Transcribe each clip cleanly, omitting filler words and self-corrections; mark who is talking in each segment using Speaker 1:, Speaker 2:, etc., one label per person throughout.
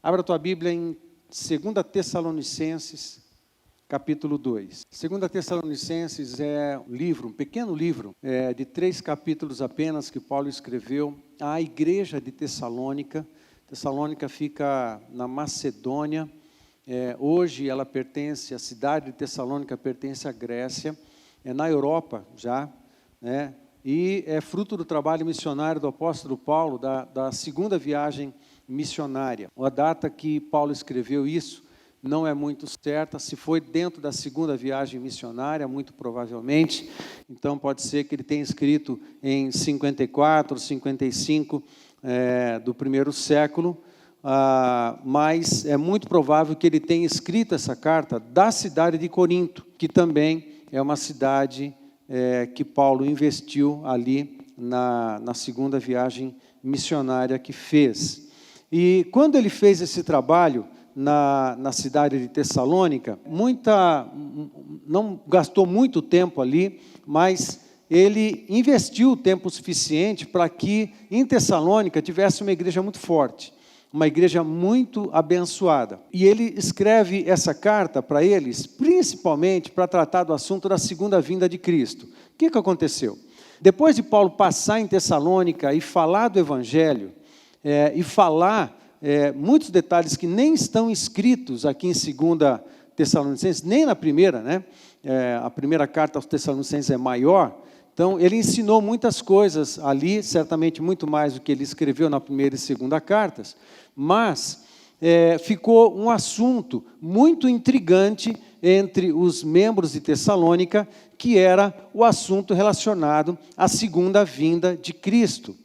Speaker 1: Abra a tua Bíblia em 2 Tessalonicenses, capítulo 2. 2 Tessalonicenses é um livro, um pequeno livro, de 3 capítulos apenas, que Paulo escreveu à igreja de Tessalônica. Tessalônica fica na Macedônia. Hoje ela pertence, a cidade de Tessalônica pertence à Grécia, na Europa já, né? E é fruto do trabalho missionário do apóstolo Paulo, da segunda viagem missionária. A data que Paulo escreveu isso não é muito certa, se foi dentro da segunda viagem missionária, muito provavelmente. Então pode ser que ele tenha escrito em 54, 55 do primeiro século, mas é muito provável que ele tenha escrito essa carta da cidade de Corinto, que também é uma cidade que Paulo investiu ali na segunda viagem missionária que fez. E quando ele fez esse trabalho na cidade de Tessalônica, não gastou muito tempo ali, mas ele investiu tempo suficiente para que em Tessalônica tivesse uma igreja muito forte, uma igreja muito abençoada. E ele escreve essa carta para eles, principalmente para tratar do assunto da segunda vinda de Cristo. O que aconteceu? Depois de Paulo passar em Tessalônica e falar do Evangelho, e falar muitos detalhes que nem estão escritos aqui em 2 Tessalonicenses, nem na primeira, né? A primeira carta aos Tessalonicenses é maior. Então, ele ensinou muitas coisas ali, certamente muito mais do que ele escreveu na primeira e segunda cartas, mas ficou um assunto muito intrigante entre os membros de Tessalônica, que era o assunto relacionado à segunda vinda de Cristo.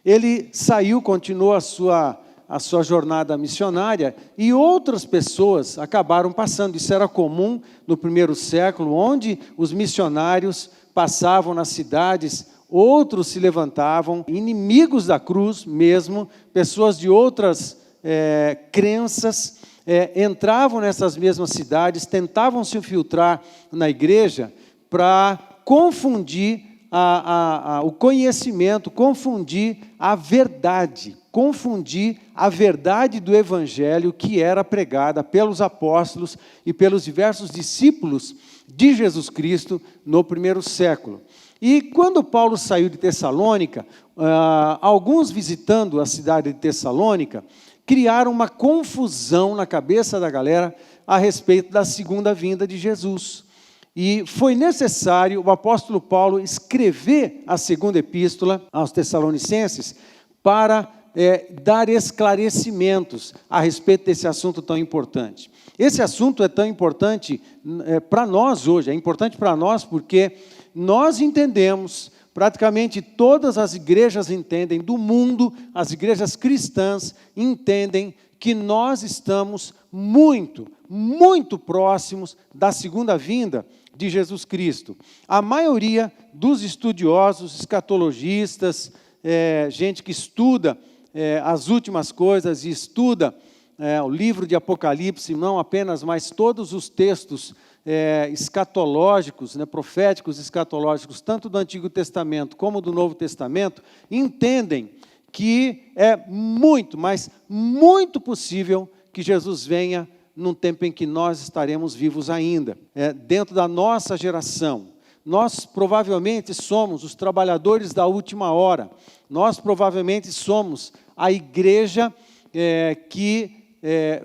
Speaker 1: Ele saiu, continuou a sua jornada missionária, e outras pessoas acabaram passando. Isso era comum no primeiro século, onde os missionários passavam nas cidades, outros se levantavam, inimigos da cruz mesmo, pessoas de outras crenças, entravam nessas mesmas cidades, tentavam se infiltrar na igreja para confundir o conhecimento, confundir a verdade do Evangelho que era pregada pelos apóstolos e pelos diversos discípulos de Jesus Cristo no primeiro século. E quando Paulo saiu de Tessalônica, alguns visitando a cidade de Tessalônica, criaram uma confusão na cabeça da galera a respeito da segunda vinda de Jesus. E foi necessário o apóstolo Paulo escrever a segunda epístola aos Tessalonicenses para dar esclarecimentos a respeito desse assunto tão importante. Esse assunto é tão importante para nós hoje, é importante para nós porque nós entendemos, praticamente todas as igrejas entendem do mundo, as igrejas cristãs entendem que nós estamos muito, muito próximos da segunda vinda de Jesus Cristo. A maioria dos estudiosos, escatologistas, gente que estuda as últimas coisas e estuda o livro de Apocalipse, não apenas, mas todos os textos escatológicos, né, proféticos escatológicos, tanto do Antigo Testamento como do Novo Testamento, entendem que é muito, mas muito possível que Jesus venha num tempo em que nós estaremos vivos ainda, dentro da nossa geração. Nós provavelmente somos os trabalhadores da última hora, nós provavelmente somos a igreja que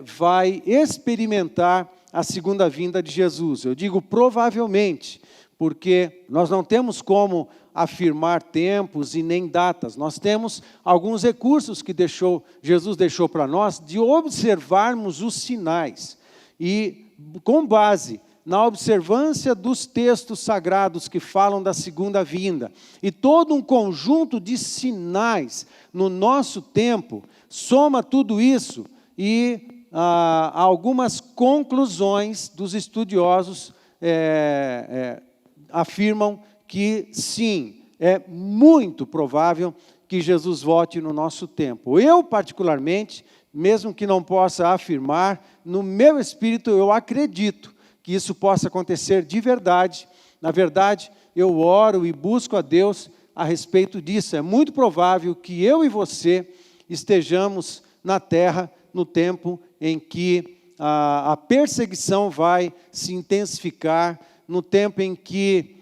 Speaker 1: vai experimentar a segunda vinda de Jesus. Eu digo provavelmente, porque nós não temos como afirmar tempos e nem datas. Nós temos alguns recursos que Jesus deixou para nós de observarmos os sinais. E com base na observância dos textos sagrados que falam da segunda vinda e todo um conjunto de sinais no nosso tempo, soma tudo isso e algumas conclusões dos estudiosos afirmam que sim, é muito provável que Jesus volte no nosso tempo. Eu, particularmente, mesmo que não possa afirmar, no meu espírito eu acredito que isso possa acontecer de verdade. Na verdade, eu oro e busco a Deus a respeito disso. É muito provável que eu e você estejamos na terra no tempo em que a perseguição vai se intensificar, no tempo em que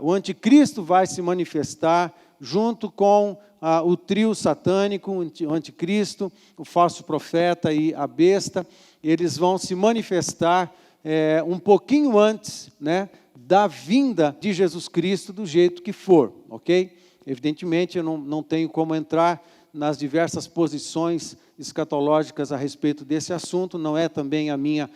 Speaker 1: o anticristo vai se manifestar, junto com o trio satânico, o anticristo, o falso profeta e a besta. Eles vão se manifestar um pouquinho antes, né, da vinda de Jesus Cristo, do jeito que for, ok? Evidentemente, eu não tenho como entrar nas diversas posições escatológicas a respeito desse assunto, não é também a minha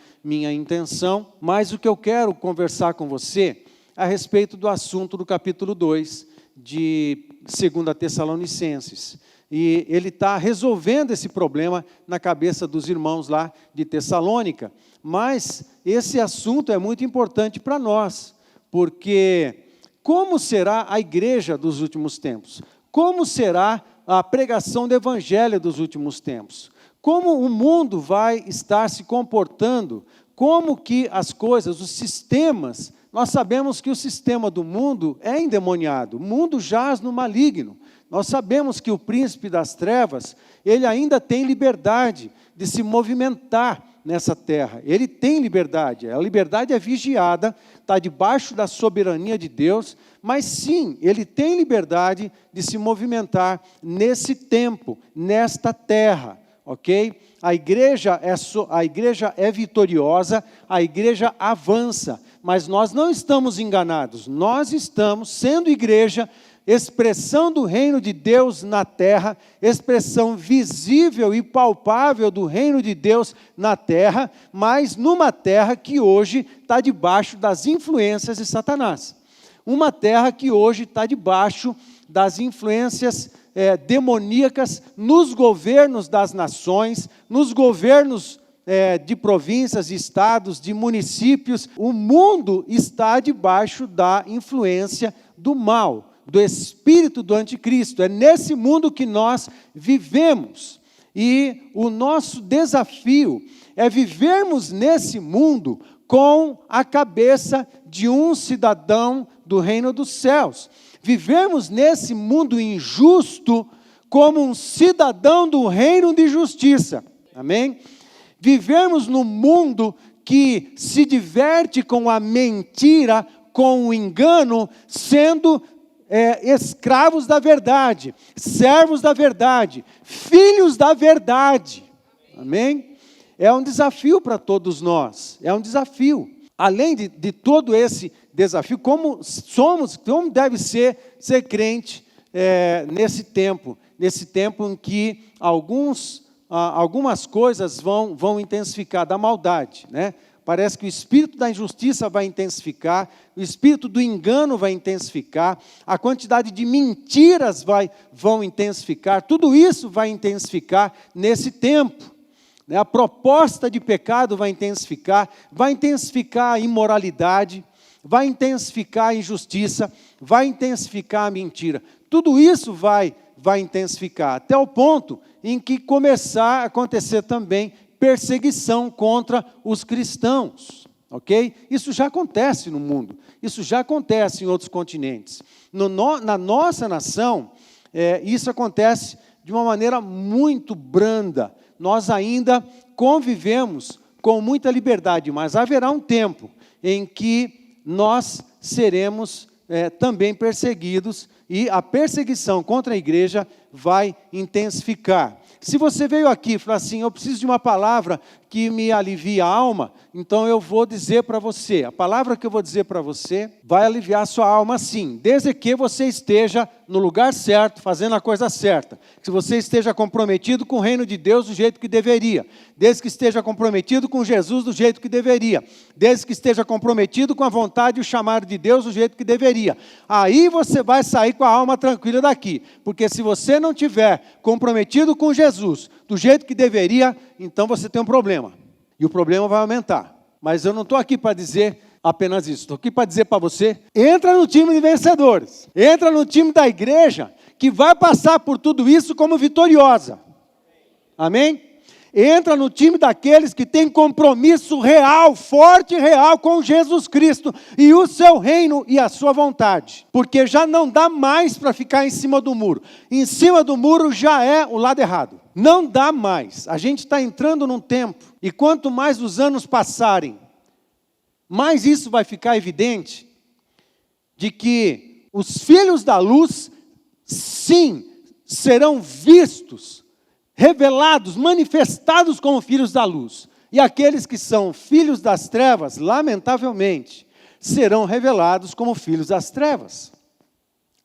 Speaker 1: intenção, mas o que eu quero conversar com você a respeito do assunto do capítulo 2 de 2 Tessalonicenses. E ele está resolvendo esse problema na cabeça dos irmãos lá de Tessalônica, mas esse assunto é muito importante para nós, porque como será a igreja dos últimos tempos? Como será a pregação do evangelho dos últimos tempos? Como o mundo vai estar se comportando? Como que as coisas, os sistemas, nós sabemos que o sistema do mundo é endemoniado, o mundo jaz no maligno. Nós sabemos que o príncipe das trevas, ele ainda tem liberdade de se movimentar nessa terra. Ele tem liberdade, a liberdade é vigiada, está debaixo da soberania de Deus, mas sim, ele tem liberdade de se movimentar nesse tempo, nesta terra, ok? A igreja é vitoriosa, a igreja avança, mas nós não estamos enganados, nós estamos, sendo igreja, expressão do reino de Deus na terra, expressão visível e palpável do reino de Deus na terra, mas numa terra que hoje está debaixo das influências de Satanás. Uma terra que hoje está debaixo das influências demoníacas nos governos das nações, nos governos de províncias, de estados, de municípios. O mundo está debaixo da influência do mal, do espírito do anticristo. É nesse mundo que nós vivemos. E o nosso desafio é vivermos nesse mundo com a cabeça de um cidadão do reino dos céus. Vivermos nesse mundo injusto como um cidadão do reino de justiça. Amém? Vivermos num mundo que se diverte com a mentira, com o engano, sendo escravos da verdade, servos da verdade, filhos da verdade. Amém? É um desafio para todos nós, é um desafio. Além de todo esse desafio, como deve ser crente nesse tempo em que algumas coisas vão intensificar, da maldade, né? Parece que o espírito da injustiça vai intensificar, o espírito do engano vai intensificar, a quantidade de mentiras vão intensificar, tudo isso vai intensificar nesse tempo. Né? A proposta de pecado vai intensificar a imoralidade, vai intensificar a injustiça, vai intensificar a mentira. Tudo isso vai intensificar, até o ponto em que começar a acontecer também perseguição contra os cristãos, ok? Isso já acontece no mundo, isso já acontece em outros continentes. Na nossa nação, isso acontece de uma maneira muito branda. Nós ainda convivemos com muita liberdade, mas haverá um tempo em que nós seremos também perseguidos e a perseguição contra a igreja vai intensificar. Se você veio aqui e falou assim, eu preciso de uma palavra que me alivie a alma, então eu vou dizer para você, a palavra que eu vou dizer para você vai aliviar a sua alma sim, desde que você esteja no lugar certo, fazendo a coisa certa, que você esteja comprometido com o reino de Deus do jeito que deveria, desde que esteja comprometido com Jesus do jeito que deveria, desde que esteja comprometido com a vontade e o chamado de Deus do jeito que deveria. Aí você vai sair com a alma tranquila daqui, porque se você não tiver comprometido com Jesus do jeito que deveria, então você tem um problema. E o problema vai aumentar. Mas eu não estou aqui para dizer apenas isso. Estou aqui para dizer para você, entra no time de vencedores. Entra no time da igreja que vai passar por tudo isso como vitoriosa. Amém? Entra no time daqueles que têm compromisso real, forte e real com Jesus Cristo e o seu reino e a sua vontade. Porque já não dá mais para ficar em cima do muro. Em cima do muro já é o lado errado. Não dá mais. A gente está entrando num tempo, e quanto mais os anos passarem, mais isso vai ficar evidente, de que os filhos da luz, sim, serão vistos, revelados, manifestados como filhos da luz. E aqueles que são filhos das trevas, lamentavelmente, serão revelados como filhos das trevas.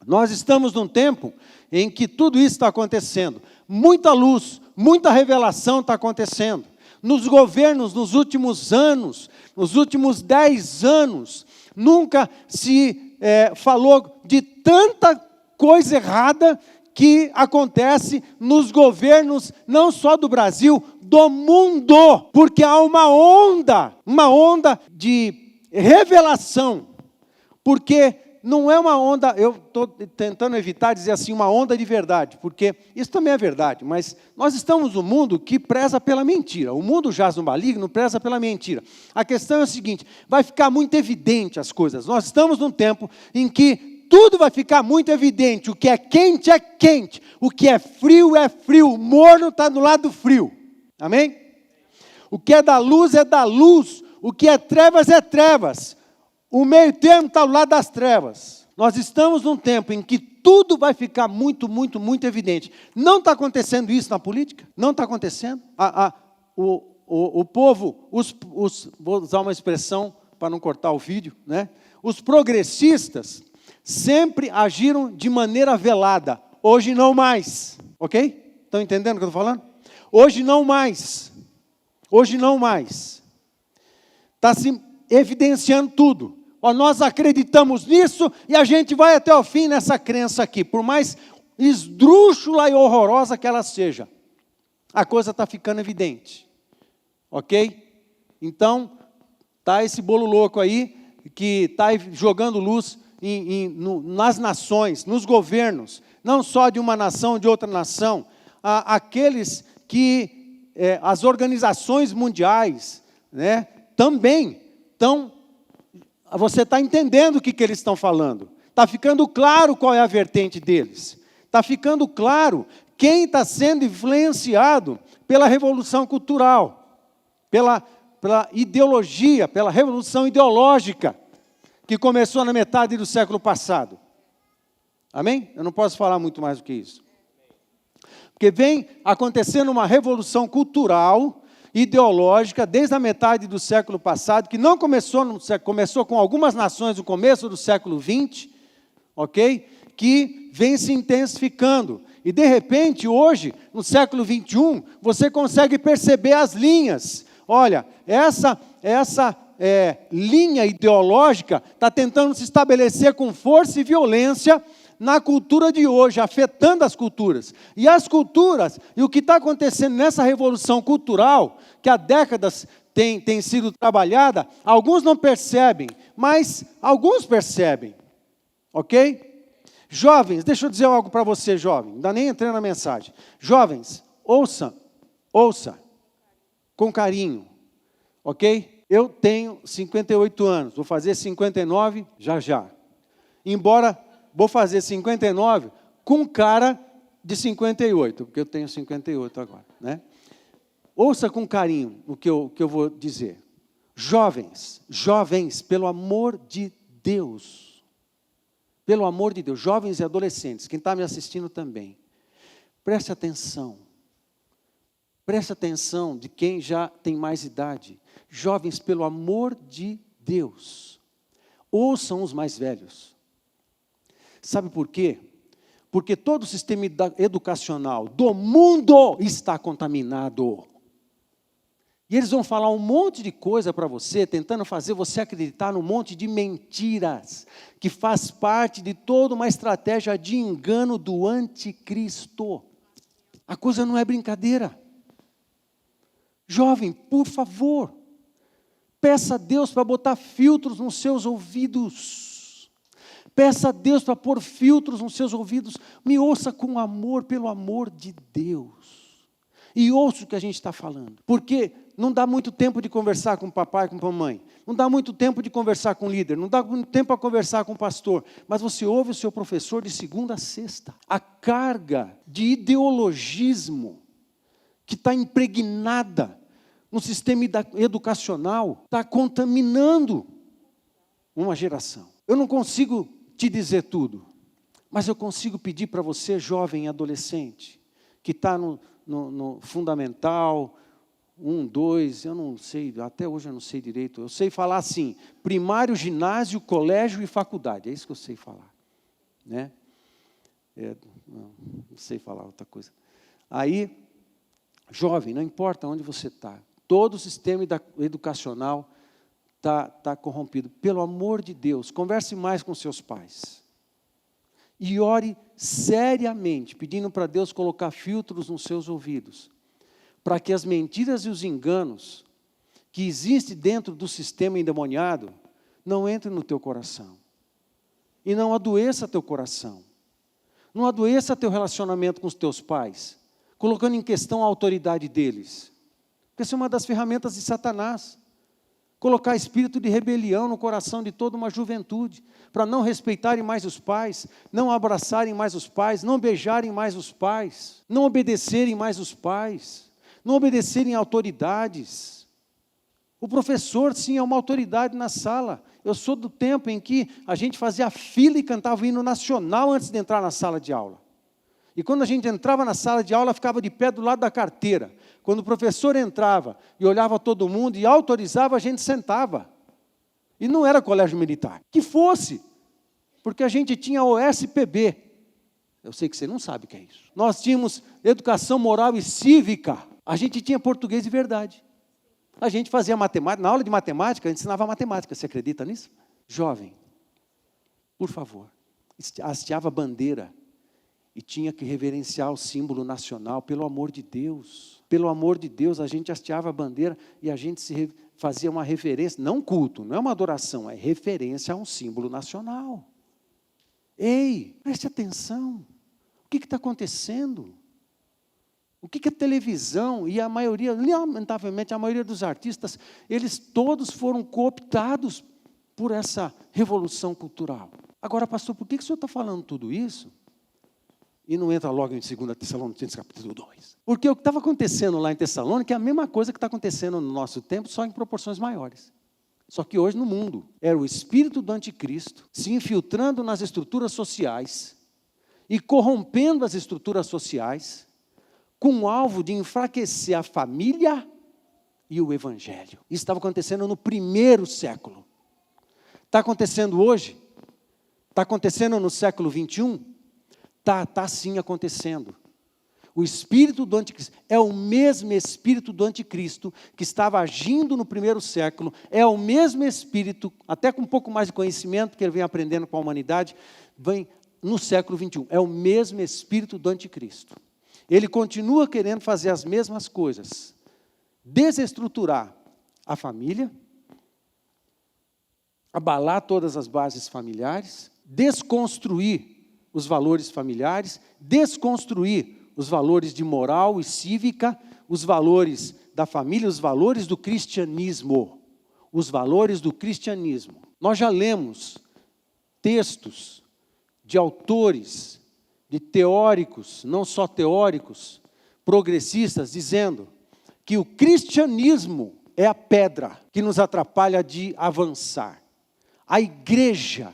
Speaker 1: Nós estamos num tempo em que tudo isso está acontecendo. Muita luz, muita revelação está acontecendo. Nos governos, nos últimos anos, nos últimos 10 anos, nunca se falou de tanta coisa errada que acontece nos governos, não só do Brasil, do mundo, porque há uma onda de revelação, porque não é uma onda, eu estou tentando evitar dizer assim, uma onda de verdade, porque isso também é verdade, mas nós estamos num mundo que preza pela mentira, o mundo jaz no maligno, preza pela mentira. A questão é a seguinte, vai ficar muito evidente as coisas, nós estamos num tempo em que tudo vai ficar muito evidente, o que é quente, o que é frio, o morno está do lado frio, amém? O que é da luz, o que é trevas, o meio termo está do lado das trevas. Nós estamos num tempo em que tudo vai ficar muito evidente. Não está acontecendo isso na política? Não está acontecendo? O povo, vou usar uma expressão para não cortar o vídeo, né? Os progressistas sempre agiram de maneira velada. Hoje não mais. Ok? Estão entendendo o que eu estou falando? Hoje não mais. Está se evidenciando tudo. Nós acreditamos nisso e a gente vai até o fim nessa crença aqui. Por mais esdrúxula e horrorosa que ela seja, a coisa está ficando evidente. Ok? Então, está esse bolo louco aí, que está jogando luz nas nações, nos governos, não só de uma nação, de outra nação, aqueles que, as organizações mundiais, né, também estão, você está entendendo o que eles estão falando, está ficando claro qual é a vertente deles, está ficando claro quem está sendo influenciado pela revolução cultural, pela ideologia, pela revolução ideológica, que começou na metade do século passado. Amém? Eu não posso falar muito mais do que isso. Porque vem acontecendo uma revolução cultural, ideológica, desde a metade do século passado, que não começou com algumas nações no começo do século XX, ok? Que vem se intensificando. E, de repente, hoje, no século XXI, você consegue perceber as linhas. Olha, essa linha ideológica está tentando se estabelecer com força e violência na cultura de hoje, afetando as culturas. E as culturas, e o que está acontecendo nessa revolução cultural, que há décadas tem sido trabalhada, alguns não percebem, mas alguns percebem. Ok? Jovens, deixa eu dizer algo para você, jovem, ainda nem entrei na mensagem. Jovens, ouça com carinho, ok? Eu tenho 58 anos, vou fazer 59 já. Embora vou fazer 59 com cara de 58, porque eu tenho 58 agora, né? Ouça com carinho o que eu vou dizer. Jovens, pelo amor de Deus, jovens e adolescentes, quem está me assistindo também, preste atenção de quem já tem mais idade. Jovens, pelo amor de Deus, ouçam os mais velhos. Sabe por quê? Porque todo o sistema educacional do mundo está contaminado. E eles vão falar um monte de coisa para você, tentando fazer você acreditar num monte de mentiras, que faz parte de toda uma estratégia de engano do anticristo. A coisa não é brincadeira. Jovem, por favor, peça a Deus para botar filtros nos seus ouvidos. Peça a Deus para pôr filtros nos seus ouvidos. Me ouça com amor, pelo amor de Deus. e ouça o que a gente está falando. Porque não dá muito tempo de conversar com o papai, com a mamãe. Não dá muito tempo de conversar com o líder. Não dá muito tempo para conversar com o pastor. Mas você ouve o seu professor de segunda a sexta. A carga de ideologismo que está impregnada no sistema educacional está contaminando uma geração. Eu não consigo te dizer tudo, mas eu consigo pedir para você, jovem e adolescente, que está no fundamental, 1, 2, eu não sei, até hoje eu não sei direito, eu sei falar assim, primário, ginásio, colégio e faculdade, é isso que eu sei falar, né? Não sei falar outra coisa. Aí, jovem, não importa onde você está, todo o sistema educacional está corrompido. Pelo amor de Deus, converse mais com seus pais. E ore seriamente, pedindo para Deus colocar filtros nos seus ouvidos, para que as mentiras e os enganos que existem dentro do sistema endemoniado não entrem no teu coração. E não adoeça teu coração. Não adoeça teu relacionamento com os teus pais, colocando em questão a autoridade deles. Porque essa é uma das ferramentas de Satanás. Colocar espírito de rebelião no coração de toda uma juventude, para não respeitarem mais os pais, não abraçarem mais os pais, não beijarem mais os pais, não obedecerem mais os pais, não obedecerem autoridades. O professor, sim, é uma autoridade na sala. Eu sou do tempo em que a gente fazia fila e cantava o hino nacional antes de entrar na sala de aula. E quando a gente entrava na sala de aula, ficava de pé do lado da carteira. Quando o professor entrava e olhava todo mundo e autorizava, a gente sentava. E não era colégio militar. Que fosse, porque a gente tinha OSPB. Eu sei que você não sabe o que é isso. Nós tínhamos educação moral e cívica. A gente tinha português de verdade. A gente fazia matemática. Na aula de matemática, a gente ensinava matemática. Você acredita nisso? Jovem, por favor, hasteava bandeira. E tinha que reverenciar o símbolo nacional, pelo amor de Deus. Pelo amor de Deus, a gente hasteava a bandeira e a gente fazia uma referência, não culto, não é uma adoração, é referência a um símbolo nacional. Ei, preste atenção. O que está acontecendo? O que a televisão e a maioria, lamentavelmente, a maioria dos artistas, eles todos foram cooptados por essa revolução cultural. Agora, pastor, por que o senhor está falando tudo isso? E não entra logo em 2 Tessalonicenses capítulo 2. Porque o que estava acontecendo lá em Tessalônica é a mesma coisa que está acontecendo no nosso tempo, só em proporções maiores. Só que hoje no mundo, era o espírito do anticristo se infiltrando nas estruturas sociais e corrompendo as estruturas sociais com o alvo de enfraquecer a família e o evangelho. Isso estava acontecendo no primeiro século. Está acontecendo hoje? Está acontecendo no século 21? Está sim acontecendo. O espírito do anticristo é o mesmo espírito do anticristo que estava agindo no primeiro século, é o mesmo espírito, até com um pouco mais de conhecimento que ele vem aprendendo com a humanidade, vem no século 21. É o mesmo espírito do anticristo. Ele continua querendo fazer as mesmas coisas. Desestruturar a família, abalar todas as bases familiares, desconstruir os valores familiares, desconstruir os valores de moral e cívica, os valores da família, os valores do cristianismo. Os valores do cristianismo. Nós já lemos textos de autores, de teóricos, não só teóricos, progressistas, dizendo que o cristianismo é a pedra que nos atrapalha de avançar. A igreja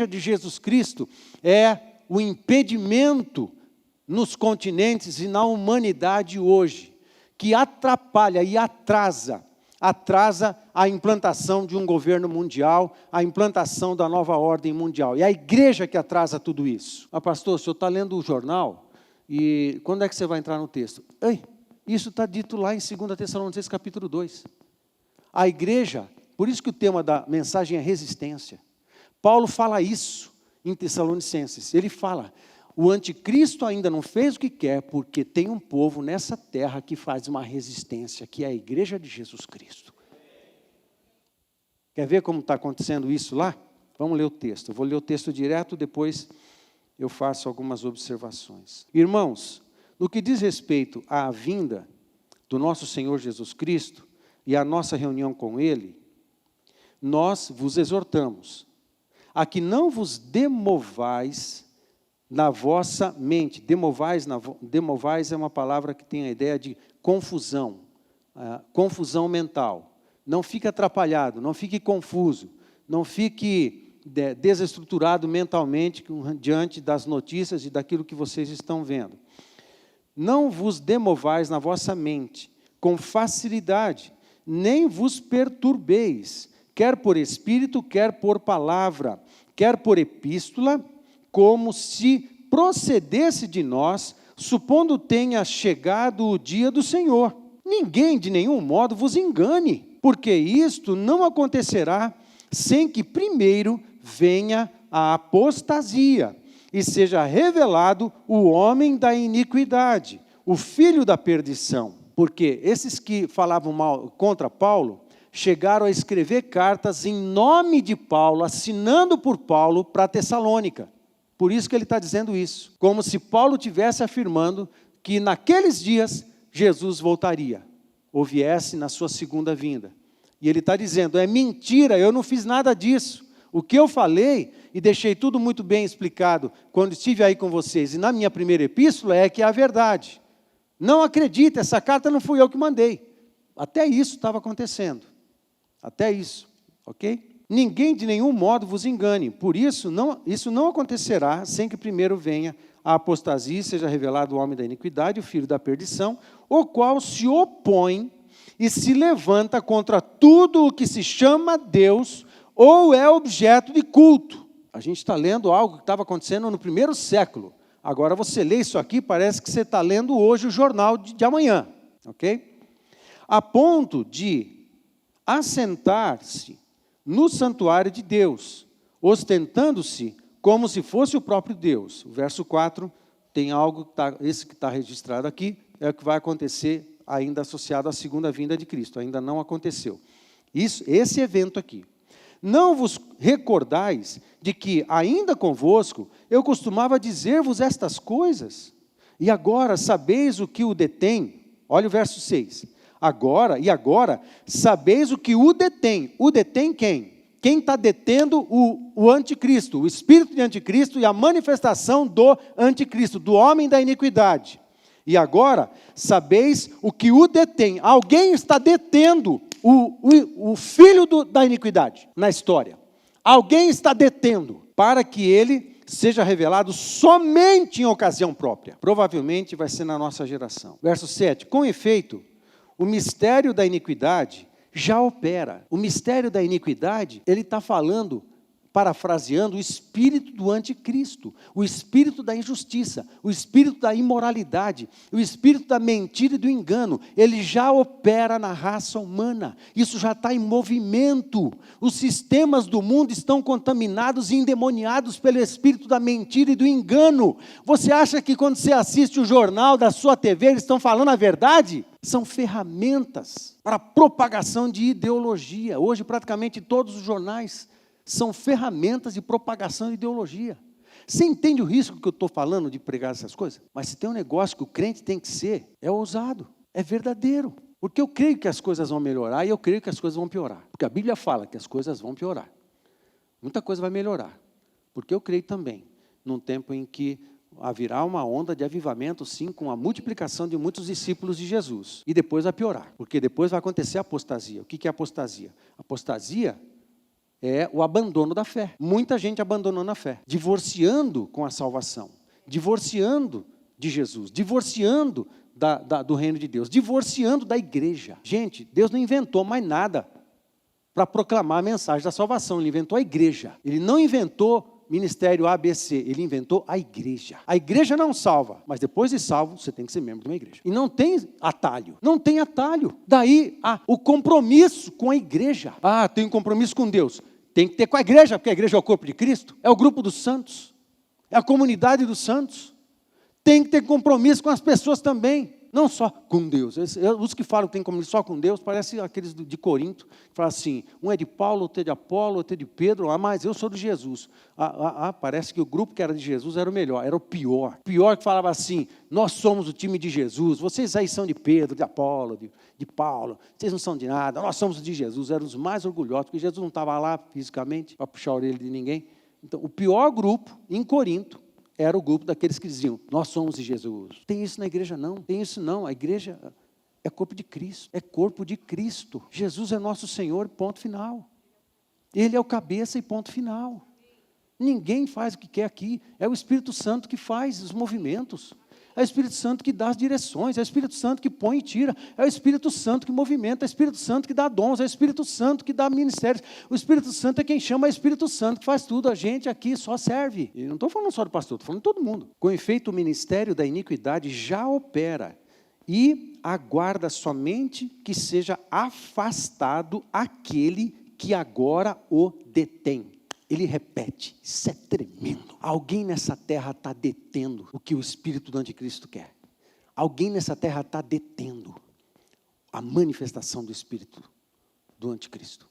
Speaker 1: de Jesus Cristo é o impedimento nos continentes e na humanidade hoje, que atrapalha e atrasa a implantação de um governo mundial, a implantação da nova ordem mundial. E a igreja que atrasa tudo isso. Ah, pastor, o senhor está lendo o jornal e quando é que você vai entrar no texto? Isso está dito lá em 2 Tessalonicenses capítulo 2. A igreja, por isso que o tema da mensagem é resistência. Paulo fala isso em Tessalonicenses. Ele fala, o anticristo ainda não fez o que quer, porque tem um povo nessa terra que faz uma resistência, que é a igreja de Jesus Cristo. Quer ver como está acontecendo isso lá? Vamos ler o texto. Eu vou ler o texto direto, depois eu faço algumas observações. Irmãos, No que diz respeito à vinda do nosso Senhor Jesus Cristo e à nossa reunião com Ele, nós vos exortamos a que não vos demovais na vossa mente. Demovais é uma palavra que tem a ideia de confusão, confusão mental. Não fique atrapalhado, não fique confuso, não fique desestruturado mentalmente diante das notícias e daquilo que vocês estão vendo. Não vos demovais na vossa mente com facilidade, nem vos perturbeis, quer por espírito, quer por palavra, quer por epístola, como se procedesse de nós, supondo tenha chegado o dia do Senhor. Ninguém de nenhum modo vos engane, porque isto não acontecerá sem que primeiro venha a apostasia e seja revelado o homem da iniquidade, o filho da perdição. Porque esses que falavam mal contra Paulo chegaram a escrever cartas em nome de Paulo, assinando por Paulo para Tessalônica. Por isso que ele está dizendo isso, como se Paulo estivesse afirmando que naqueles dias Jesus voltaria, ou viesse na sua segunda vinda. E ele está dizendo, é mentira, eu não fiz nada disso. O que eu falei, e deixei tudo muito bem explicado quando estive aí com vocês, e na minha primeira epístola, é que é a verdade. Não acredita, essa carta não fui eu que mandei. Até isso estava acontecendo. Até isso, ok? Ninguém de nenhum modo vos engane. Por isso, isso não acontecerá sem que primeiro venha a apostasia e seja revelado o homem da iniquidade, o filho da perdição, o qual se opõe e se levanta contra tudo o que se chama Deus ou é objeto de culto. A gente está lendo algo que estava acontecendo no primeiro século. Agora você lê isso aqui, parece que você está lendo hoje o jornal de amanhã, ok? A ponto de assentar-se no santuário de Deus, ostentando-se como se fosse o próprio Deus. O verso 4 tem algo, esse que está registrado aqui, é o que vai acontecer ainda associado à segunda vinda de Cristo, ainda não aconteceu. Esse evento aqui. Não vos recordais de que, ainda convosco, eu costumava dizer-vos estas coisas? E agora sabeis o que o detém? Olha o verso 6. Agora, sabeis o que o detém. O detém quem? Quem está detendo o anticristo, o espírito de anticristo e a manifestação do anticristo, do homem da iniquidade. E agora, sabeis o que o detém. Alguém está detendo o filho da iniquidade na história. Alguém está detendo para que ele seja revelado somente em ocasião própria. Provavelmente vai ser na nossa geração. Verso 7. Com efeito, o mistério da iniquidade já opera. O mistério da iniquidade, ele está falando, parafraseando, o espírito do anticristo, o espírito da injustiça, o espírito da imoralidade, o espírito da mentira e do engano. Ele já opera na raça humana. Isso já está em movimento. Os sistemas do mundo estão contaminados e endemoniados pelo espírito da mentira e do engano. Você acha que quando você assiste o jornal da sua TV, eles estão falando a verdade? São ferramentas para propagação de ideologia. Hoje, praticamente todos os jornais são ferramentas de propagação de ideologia. Você entende o risco que eu estou falando de pregar essas coisas? Mas se tem um negócio que o crente tem que ser, é ousado, é verdadeiro. Porque eu creio que as coisas vão melhorar e eu creio que as coisas vão piorar. Porque a Bíblia fala que as coisas vão piorar. Muita coisa vai melhorar. Porque eu creio também, num tempo em que haverá uma onda de avivamento, sim, com a multiplicação de muitos discípulos de Jesus. E depois vai piorar, porque depois vai acontecer a apostasia. O que é apostasia? Apostasia é o abandono da fé. Muita gente abandonando a fé, divorciando com a salvação, divorciando de Jesus, divorciando do reino de Deus, divorciando da igreja. Gente, Deus não inventou mais nada para proclamar a mensagem da salvação. Ele inventou a igreja. Ele não inventou ministério ABC, ele inventou a igreja. A igreja não salva, mas depois de salvo, você tem que ser membro de uma igreja. E não tem atalho, não tem atalho. Daí, o compromisso com a igreja. Tem um compromisso com Deus. Tem que ter com a igreja, porque a igreja é o corpo de Cristo, é o grupo dos santos, é a comunidade dos santos. Tem que ter compromisso com as pessoas também. Não só com Deus. Os que falam que tem comunhão só com Deus, parece aqueles de Corinto, que falam assim, um é de Paulo, outro é de Apolo, outro é de Pedro, mas eu sou de Jesus. Parece que o grupo que era de Jesus era o melhor, era o pior. Pior que falava assim, nós somos o time de Jesus, vocês aí são de Pedro, de Apolo, de Paulo, vocês não são de nada, nós somos de Jesus. Eram os mais orgulhosos, porque Jesus não estava lá fisicamente para puxar a orelha de ninguém. Então, o pior grupo em Corinto era o grupo daqueles que diziam, nós somos de Jesus. Tem isso na igreja não, tem isso não. A igreja é corpo de Cristo, é corpo de Cristo. Jesus é nosso Senhor, ponto final. Ele é o cabeça e ponto final. Ninguém faz o que quer aqui, é o Espírito Santo que faz os movimentos. É o Espírito Santo que dá as direções, é o Espírito Santo que põe e tira, é o Espírito Santo que movimenta, é o Espírito Santo que dá dons, é o Espírito Santo que dá ministérios, o Espírito Santo é quem chama, é o Espírito Santo que faz tudo, a gente aqui só serve. E não estou falando só do pastor, estou falando de todo mundo. Com efeito, o ministério da iniquidade já opera e aguarda somente que seja afastado aquele que agora o detém. Ele repete, isso é tremendo. Alguém nessa terra está detendo o que o espírito do anticristo quer. Alguém nessa terra está detendo a manifestação do espírito do anticristo.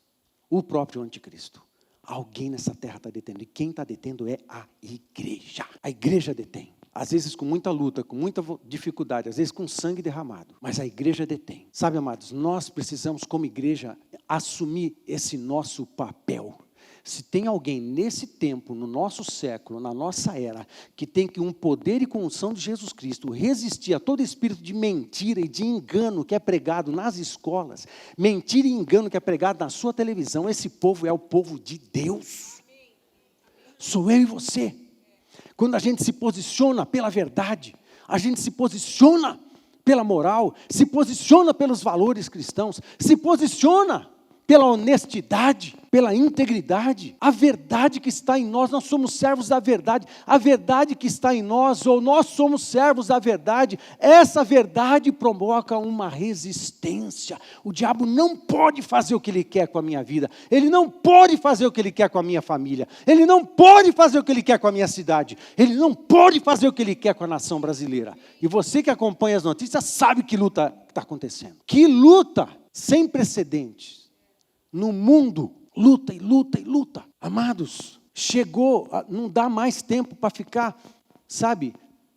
Speaker 1: O próprio anticristo. Alguém nessa terra está detendo. E quem está detendo é a igreja. A igreja detém. Às vezes com muita luta, com muita dificuldade, às vezes com sangue derramado. Mas a igreja detém. Sabe, amados, nós precisamos como igreja assumir esse nosso papel. Se tem alguém nesse tempo, no nosso século, na nossa era, que tem que um poder e com unção de Jesus Cristo resistir a todo espírito de mentira e de engano que é pregado nas escolas, mentira e engano que é pregado na sua televisão, esse povo é o povo de Deus. Sou eu e você. Quando a gente se posiciona pela verdade, a gente se posiciona pela moral, se posiciona pelos valores cristãos, se posiciona pela honestidade, pela integridade, a verdade que está em nós somos servos da verdade, a verdade que está em nós, ou nós somos servos da verdade, essa verdade provoca uma resistência. O diabo não pode fazer o que ele quer com a minha vida, ele não pode fazer o que ele quer com a minha família, ele não pode fazer o que ele quer com a minha cidade, ele não pode fazer o que ele quer com a nação brasileira. E você que acompanha as notícias sabe que luta está acontecendo, que luta sem precedentes. No mundo, luta e luta e luta. Amados, chegou, não dá mais tempo para ficar,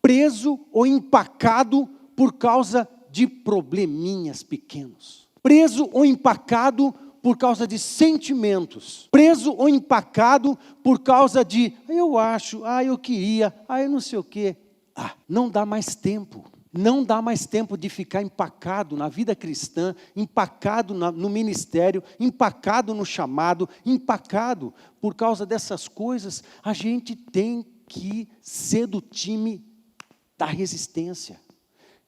Speaker 1: preso ou empacado por causa de probleminhas pequenos. Preso ou empacado por causa de sentimentos. Preso ou empacado por causa de, eu acho, eu queria, eu não sei o quê. Não dá mais tempo. Não dá mais tempo de ficar empacado na vida cristã, empacado no ministério, empacado no chamado, empacado por causa dessas coisas. A gente tem que ser do time da resistência,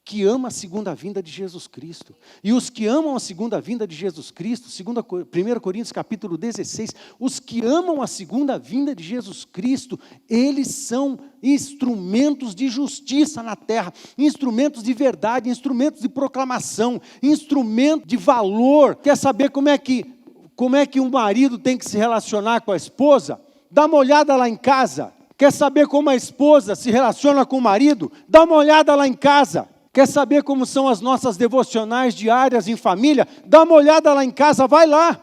Speaker 1: que ama a segunda vinda de Jesus Cristo. E os que amam a segunda vinda de Jesus Cristo, 1 Coríntios capítulo 16, os que amam a segunda vinda de Jesus Cristo, eles são instrumentos de justiça na terra, instrumentos de verdade, instrumentos de proclamação, instrumento de valor. Quer saber como é que um marido tem que se relacionar com a esposa? Dá uma olhada lá em casa. Quer saber como a esposa se relaciona com o marido? Dá uma olhada lá em casa. Quer saber como são as nossas devocionais diárias em família? Dá uma olhada lá em casa, vai lá.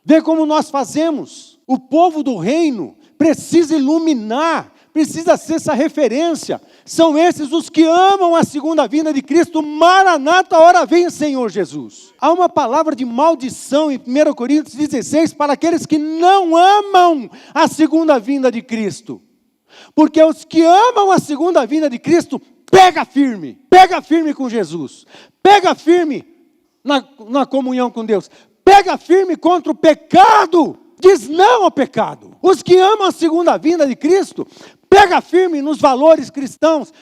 Speaker 1: Vê como nós fazemos. O povo do reino precisa iluminar, precisa ser essa referência. São esses os que amam a segunda vinda de Cristo. Maranata, ora vem, Senhor Jesus. Há uma palavra de maldição em 1 Coríntios 16 para aqueles que não amam a segunda vinda de Cristo. Porque os que amam a segunda vinda de Cristo, pega firme com Jesus, pega firme na comunhão com Deus, pega firme contra o pecado, diz não ao pecado. Os que amam a segunda vinda de Cristo, pega firme nos valores cristãos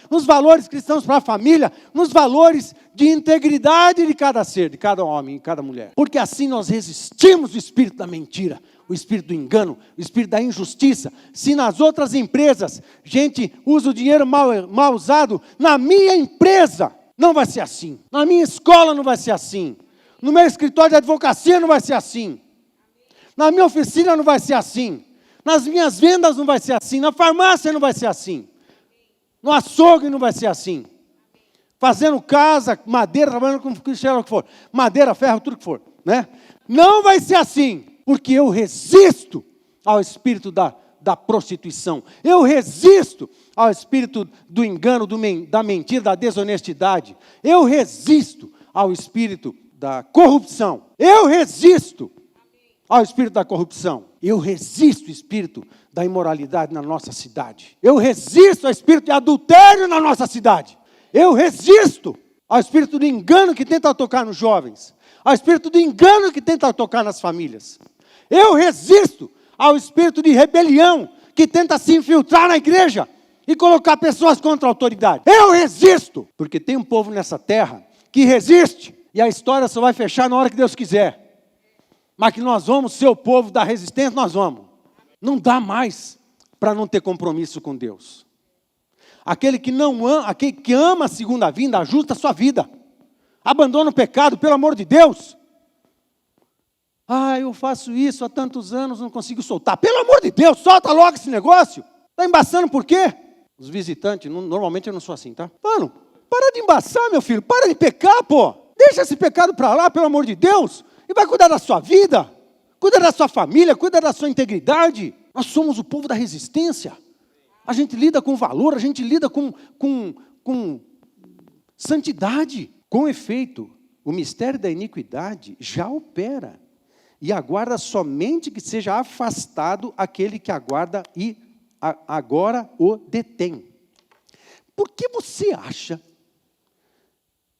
Speaker 1: para a família, nos valores de integridade de cada ser, de cada homem, de cada mulher. Porque assim nós resistimos o espírito da mentira, o espírito do engano, o espírito da injustiça. Se nas outras empresas, gente usa o dinheiro mal usado, na minha empresa não vai ser assim. Na minha escola não vai ser assim. No meu escritório de advocacia não vai ser assim. Na minha oficina não vai ser assim. Nas minhas vendas não vai ser assim. Na farmácia não vai ser assim. No açougue não vai ser assim. fazendo casa, madeira, trabalhando com seja o que for, madeira, ferro, tudo que for, né? Não vai ser assim, porque eu resisto ao espírito da prostituição, eu resisto ao espírito do engano, da mentira, da desonestidade, eu resisto ao espírito da corrupção, eu resisto ao espírito da corrupção, eu resisto ao espírito da imoralidade na nossa cidade, eu resisto ao espírito de adultério na nossa cidade, eu resisto ao espírito do engano que tenta tocar nos jovens, ao espírito do engano que tenta tocar nas famílias, eu resisto ao espírito de rebelião que tenta se infiltrar na igreja e colocar pessoas contra a autoridade. Eu resisto, porque tem um povo nessa terra que resiste, e a história só vai fechar na hora que Deus quiser. Mas que nós vamos ser o povo da resistência, nós vamos. Não dá mais para não ter compromisso com Deus. Aquele que não ama, aquele que ama a segunda vinda, ajusta a sua vida. Abandona o pecado, pelo amor de Deus. Eu faço isso há tantos anos, não consigo soltar. Pelo amor de Deus, solta logo esse negócio. Está embaçando por quê? Os visitantes, normalmente eu não sou assim, tá? Mano, para de embaçar, meu filho, para de pecar, pô. Deixa esse pecado para lá, pelo amor de Deus. E vai cuidar da sua vida, cuida da sua família, cuida da sua integridade. Nós somos o povo da resistência. A gente lida com valor, a gente lida com santidade. Com efeito, o mistério da iniquidade já opera. E aguarda somente que seja afastado aquele que aguarda e agora o detém. Por que você acha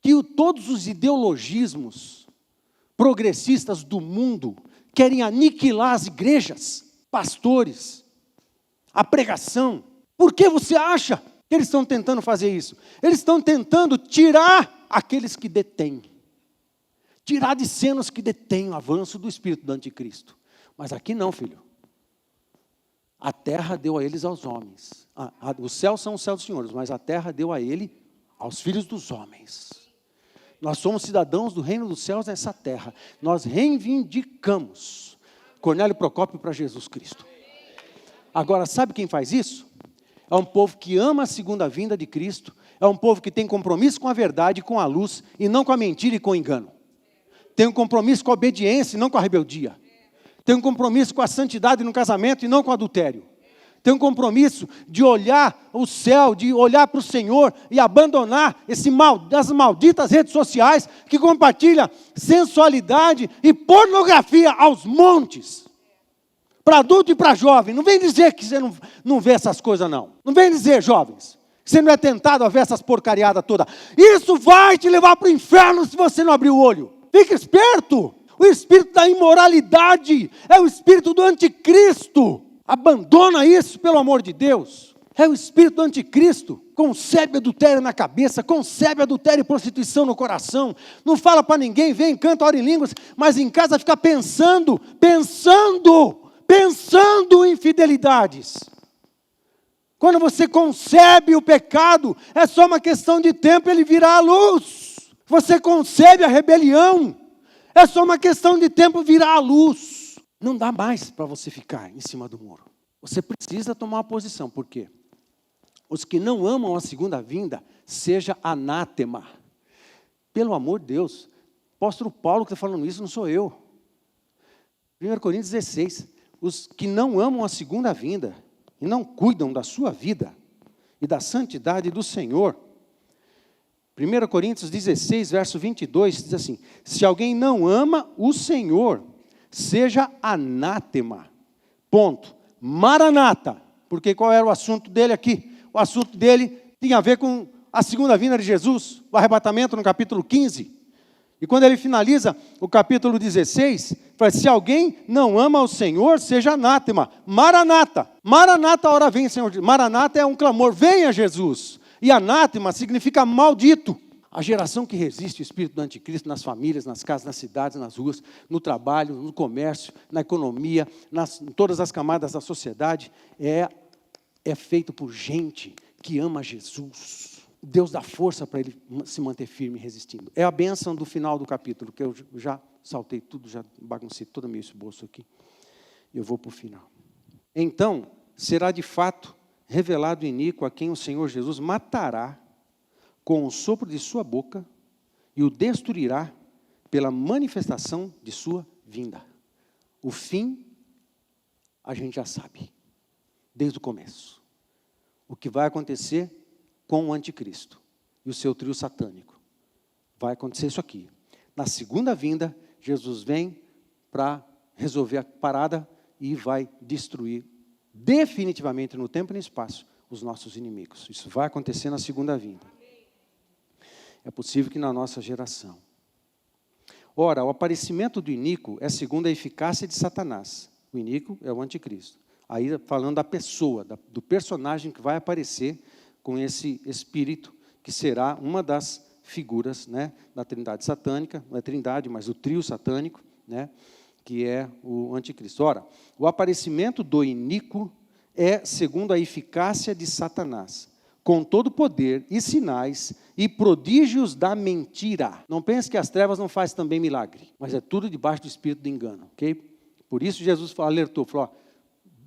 Speaker 1: que todos os ideologismos progressistas do mundo querem aniquilar as igrejas, pastores, a pregação? Por que você acha que eles estão tentando fazer isso? Eles estão tentando tirar aqueles que detêm. Tirar de cena os que detêm o avanço do espírito do anticristo. Mas aqui não, filho. A terra deu a eles aos homens. Os céus são os céus dos senhores, mas a terra deu a ele aos filhos dos homens. Nós somos cidadãos do reino dos céus nessa terra. Nós reivindicamos Cornélio Procópio para Jesus Cristo. Agora, sabe quem faz isso? É um povo que ama a segunda vinda de Cristo. É um povo que tem compromisso com a verdade, com a luz, e não com a mentira e com o engano. Tem um compromisso com a obediência e não com a rebeldia. Tem um compromisso com a santidade no casamento e não com o adultério. Tem um compromisso de olhar o céu, de olhar para o Senhor e abandonar as malditas redes sociais que compartilham sensualidade e pornografia aos montes. Para adulto e para jovem. Não vem dizer que você não vê essas coisas, não. Não vem dizer, jovens, que você não é tentado a ver essas porcariadas todas. Isso vai te levar para o inferno se você não abrir o olho. Fique esperto. O espírito da imoralidade é o espírito do anticristo. Abandona isso, pelo amor de Deus. É o espírito do anticristo. Concebe adultério na cabeça, concebe adultério e prostituição no coração. Não fala para ninguém, vem, canta, ora em línguas, mas em casa fica pensando em infidelidades. Quando você concebe o pecado, é só uma questão de tempo ele virar à luz. Você concebe a rebelião, é só uma questão de tempo virar à luz. Não dá mais para você ficar em cima do muro. Você precisa tomar uma posição. Por quê? Os que não amam a segunda vinda, seja anátema. Pelo amor de Deus, apóstolo Paulo que está falando isso, não sou eu. 1 Coríntios 16. Os que não amam a segunda vinda e não cuidam da sua vida e da santidade do Senhor. 1 Coríntios 16, verso 22, diz assim: se alguém não ama o Senhor, seja anátema. Ponto. Maranata. Porque qual era o assunto dele aqui? O assunto dele tinha a ver com a segunda vinda de Jesus, o arrebatamento no capítulo 15. E quando ele finaliza o capítulo 16, fala: se alguém não ama o Senhor, seja anátema. Maranata. Maranata, ora vem, Senhor. Maranata é um clamor: venha Jesus. E anátema significa maldito. A geração que resiste ao espírito do anticristo nas famílias, nas casas, nas cidades, nas ruas, no trabalho, no comércio, na economia, em todas as camadas da sociedade, é feito por gente que ama Jesus. Deus dá força para ele se manter firme resistindo. É a bênção do final do capítulo, que eu já saltei tudo, já baguncei todo o meu esboço aqui. Eu vou para o final. Então, será de fato revelado o iníquo a quem o Senhor Jesus matará com o sopro de sua boca e o destruirá pela manifestação de sua vinda. O fim, a gente já sabe, desde o começo. O que vai acontecer com o anticristo e o seu trio satânico. Vai acontecer isso aqui. Na segunda vinda, Jesus vem para resolver a parada e vai destruir definitivamente no tempo e no espaço os nossos inimigos. Isso vai acontecer na segunda vinda. É possível que na nossa geração. Ora, o aparecimento do iníquo é segundo a eficácia de Satanás. O iníquo é o anticristo. Aí falando da pessoa, do personagem que vai aparecer com esse espírito, que será uma das figuras, né, da trindade satânica, não é trindade, mas o trio satânico, né, que é o anticristo. Ora, o aparecimento do iníquo é segundo a eficácia de Satanás, com todo poder e sinais e prodígios da mentira. Não pense que as trevas não fazem também milagre, mas é tudo debaixo do espírito do engano, ok? Por isso Jesus alertou, falou, ó,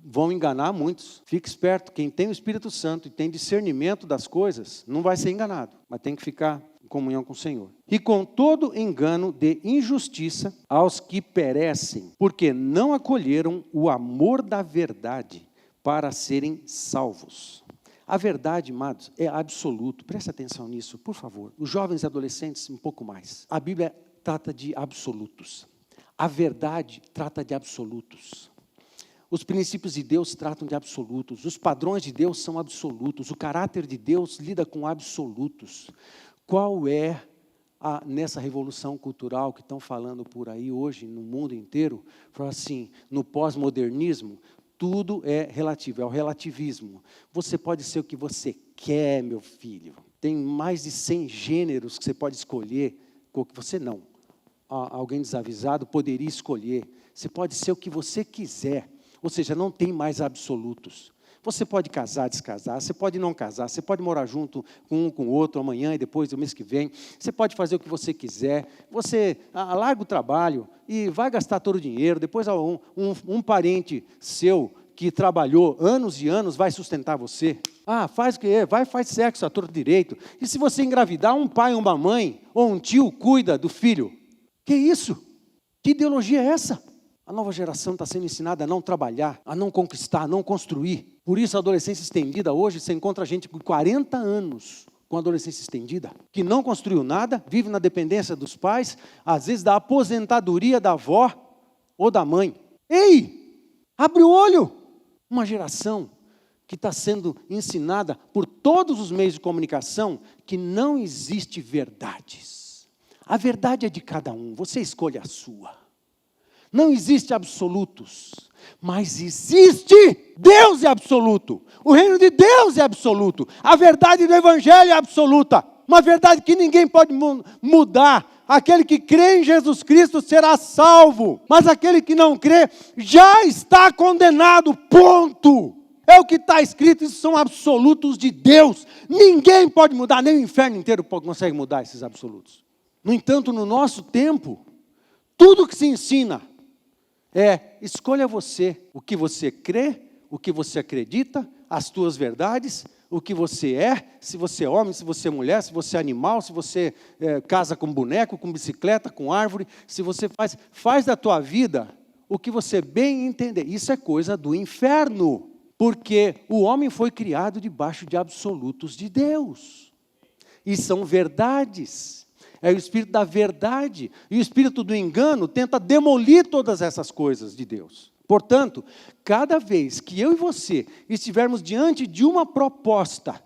Speaker 1: vão enganar muitos. Fique esperto, quem tem o Espírito Santo e tem discernimento das coisas, não vai ser enganado, mas tem que ficar em comunhão com o Senhor. E com todo engano de injustiça aos que perecem, porque não acolheram o amor da verdade para serem salvos. A verdade, amados, é absoluto. Preste atenção nisso, por favor. Os jovens e adolescentes, um pouco mais. A Bíblia trata de absolutos. A verdade trata de absolutos. Os princípios de Deus tratam de absolutos. Os padrões de Deus são absolutos. O caráter de Deus lida com absolutos. Qual é, nessa revolução cultural que estão falando por aí hoje, no mundo inteiro, fala assim, no pós-modernismo, tudo é relativo, é o relativismo. Você pode ser o que você quer, meu filho. Tem mais de 100 gêneros que você pode escolher, que você não. Alguém desavisado poderia escolher. Você pode ser o que você quiser. Ou seja, não tem mais absolutos. Você pode casar, descasar, você pode não casar, você pode morar junto com um com o outro amanhã e depois do mês que vem, você pode fazer o que você quiser, você larga o trabalho e vai gastar todo o dinheiro, depois um parente seu que trabalhou anos e anos vai sustentar você. Faz o que? Faz sexo a torto direito. E se você engravidar, um pai, uma mãe ou um tio cuida do filho. Que isso? Que ideologia é essa? A nova geração está sendo ensinada a não trabalhar, a não conquistar, a não construir. Por isso a adolescência estendida hoje, você encontra gente com 40 anos com adolescência estendida, que não construiu nada, vive na dependência dos pais, às vezes da aposentadoria da avó ou da mãe. Ei, abre o olho! Uma geração que está sendo ensinada por todos os meios de comunicação que não existe verdades. A verdade é de cada um, você escolhe a sua. Não existe absolutos, mas existe Deus é absoluto. O reino de Deus é absoluto. A verdade do Evangelho é absoluta. Uma verdade que ninguém pode mudar. Aquele que crê em Jesus Cristo será salvo. Mas aquele que não crê já está condenado. Ponto. É o que está escrito, isso são absolutos de Deus. Ninguém pode mudar, nem o inferno inteiro consegue mudar esses absolutos. No entanto, no nosso tempo, tudo que se ensina escolha você, o que você crê, o que você acredita, as tuas verdades, o que você é, se você é homem, se você é mulher, se você é animal, se você casa com boneco, com bicicleta, com árvore, se você faz da tua vida o que você bem entender. Isso é coisa do inferno, porque o homem foi criado debaixo de absolutos de Deus, e são verdades. É o espírito da verdade. E o espírito do engano tenta demolir todas essas coisas de Deus. Portanto, cada vez que eu e você estivermos diante de uma proposta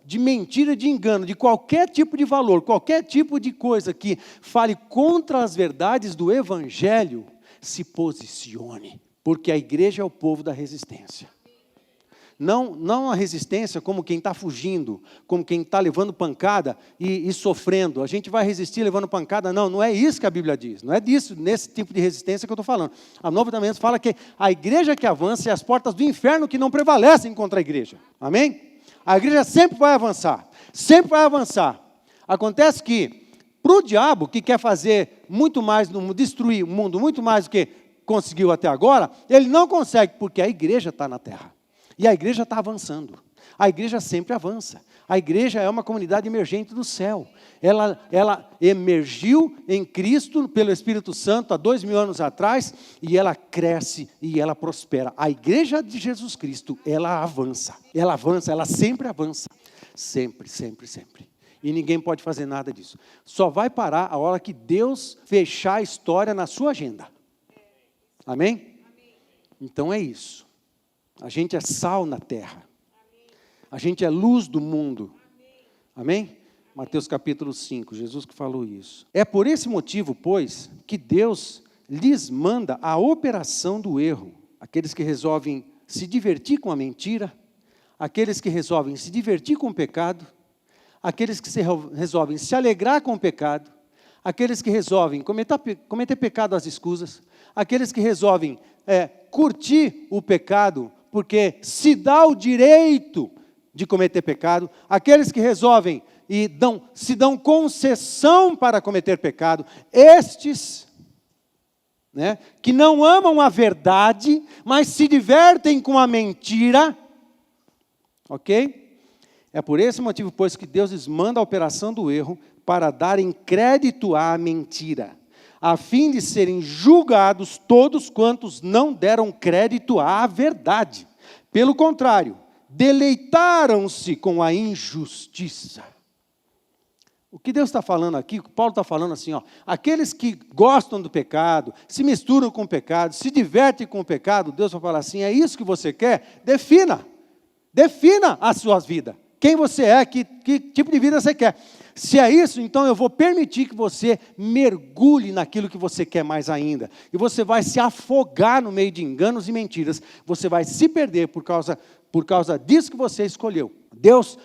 Speaker 1: de mentira, de engano, de qualquer tipo de valor, qualquer tipo de coisa que fale contra as verdades do Evangelho, se posicione, porque a igreja é o povo da resistência. Não a resistência como quem está fugindo, como quem está levando pancada e sofrendo. A gente vai resistir levando pancada. Não é isso que a Bíblia diz. Não é disso, nesse tipo de resistência que eu estou falando. A Novo Testamento fala que a igreja que avança é as portas do inferno que não prevalecem contra a igreja. Amém? A igreja sempre vai avançar. Sempre vai avançar. Acontece que, para o diabo, que quer fazer muito mais, destruir o mundo muito mais do que conseguiu até agora, ele não consegue, porque a igreja está na terra. E a igreja está avançando. A igreja sempre avança. A igreja é uma comunidade emergente do céu. Ela emergiu em Cristo pelo Espírito Santo há 2000 anos atrás e ela cresce e ela prospera. A igreja de Jesus Cristo, ela avança, ela sempre avança. Sempre, sempre, sempre. E ninguém pode fazer nada disso. Só vai parar a hora que Deus fechar a história na sua agenda. Amém? Então é isso. A gente é sal na terra. A gente é luz do mundo. Amém? Mateus capítulo 5, Jesus que falou isso. É por esse motivo, pois, que Deus lhes manda a operação do erro. Aqueles que resolvem se divertir com a mentira, aqueles que resolvem se divertir com o pecado, aqueles que resolvem se alegrar com o pecado, aqueles que resolvem cometer pecado às escusas, aqueles que resolvem curtir o pecado, porque se dá o direito de cometer pecado, aqueles que resolvem e se dão concessão para cometer pecado, estes, que não amam a verdade, mas se divertem com a mentira, ok? É por esse motivo, pois, que Deus lhes manda a operação do erro para darem crédito à mentira, a fim de serem julgados todos quantos não deram crédito à verdade. Pelo contrário, deleitaram-se com a injustiça. O que Deus está falando aqui, o que Paulo está falando assim, aqueles que gostam do pecado, se misturam com o pecado, se divertem com o pecado, Deus vai falar assim, é isso que você quer? Defina a sua vida. Quem você é, que tipo de vida você quer. Se é isso, então eu vou permitir que você mergulhe naquilo que você quer mais ainda. E você vai se afogar no meio de enganos e mentiras. Você vai se perder por causa disso que você escolheu. Deus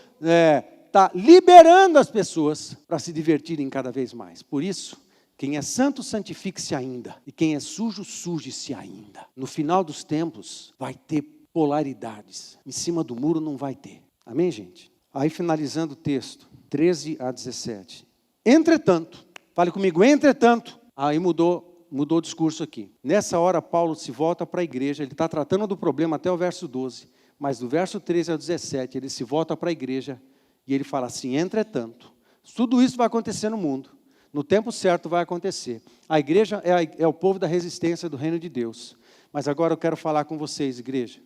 Speaker 1: está liberando as pessoas para se divertirem cada vez mais. Por isso, quem é santo, santifique-se ainda. E quem é sujo, suje-se ainda. No final dos tempos, vai ter polaridades. Em cima do muro não vai ter. Amém, gente? Aí, finalizando o texto, 13 a 17. Entretanto, fale comigo, entretanto. Aí mudou o discurso aqui. Nessa hora, Paulo se volta para a igreja, ele está tratando do problema até o verso 12, mas do verso 13 ao 17, ele se volta para a igreja e ele fala assim, entretanto, tudo isso vai acontecer no mundo, no tempo certo vai acontecer. A igreja é o povo da resistência do reino de Deus. Mas agora eu quero falar com vocês, igreja.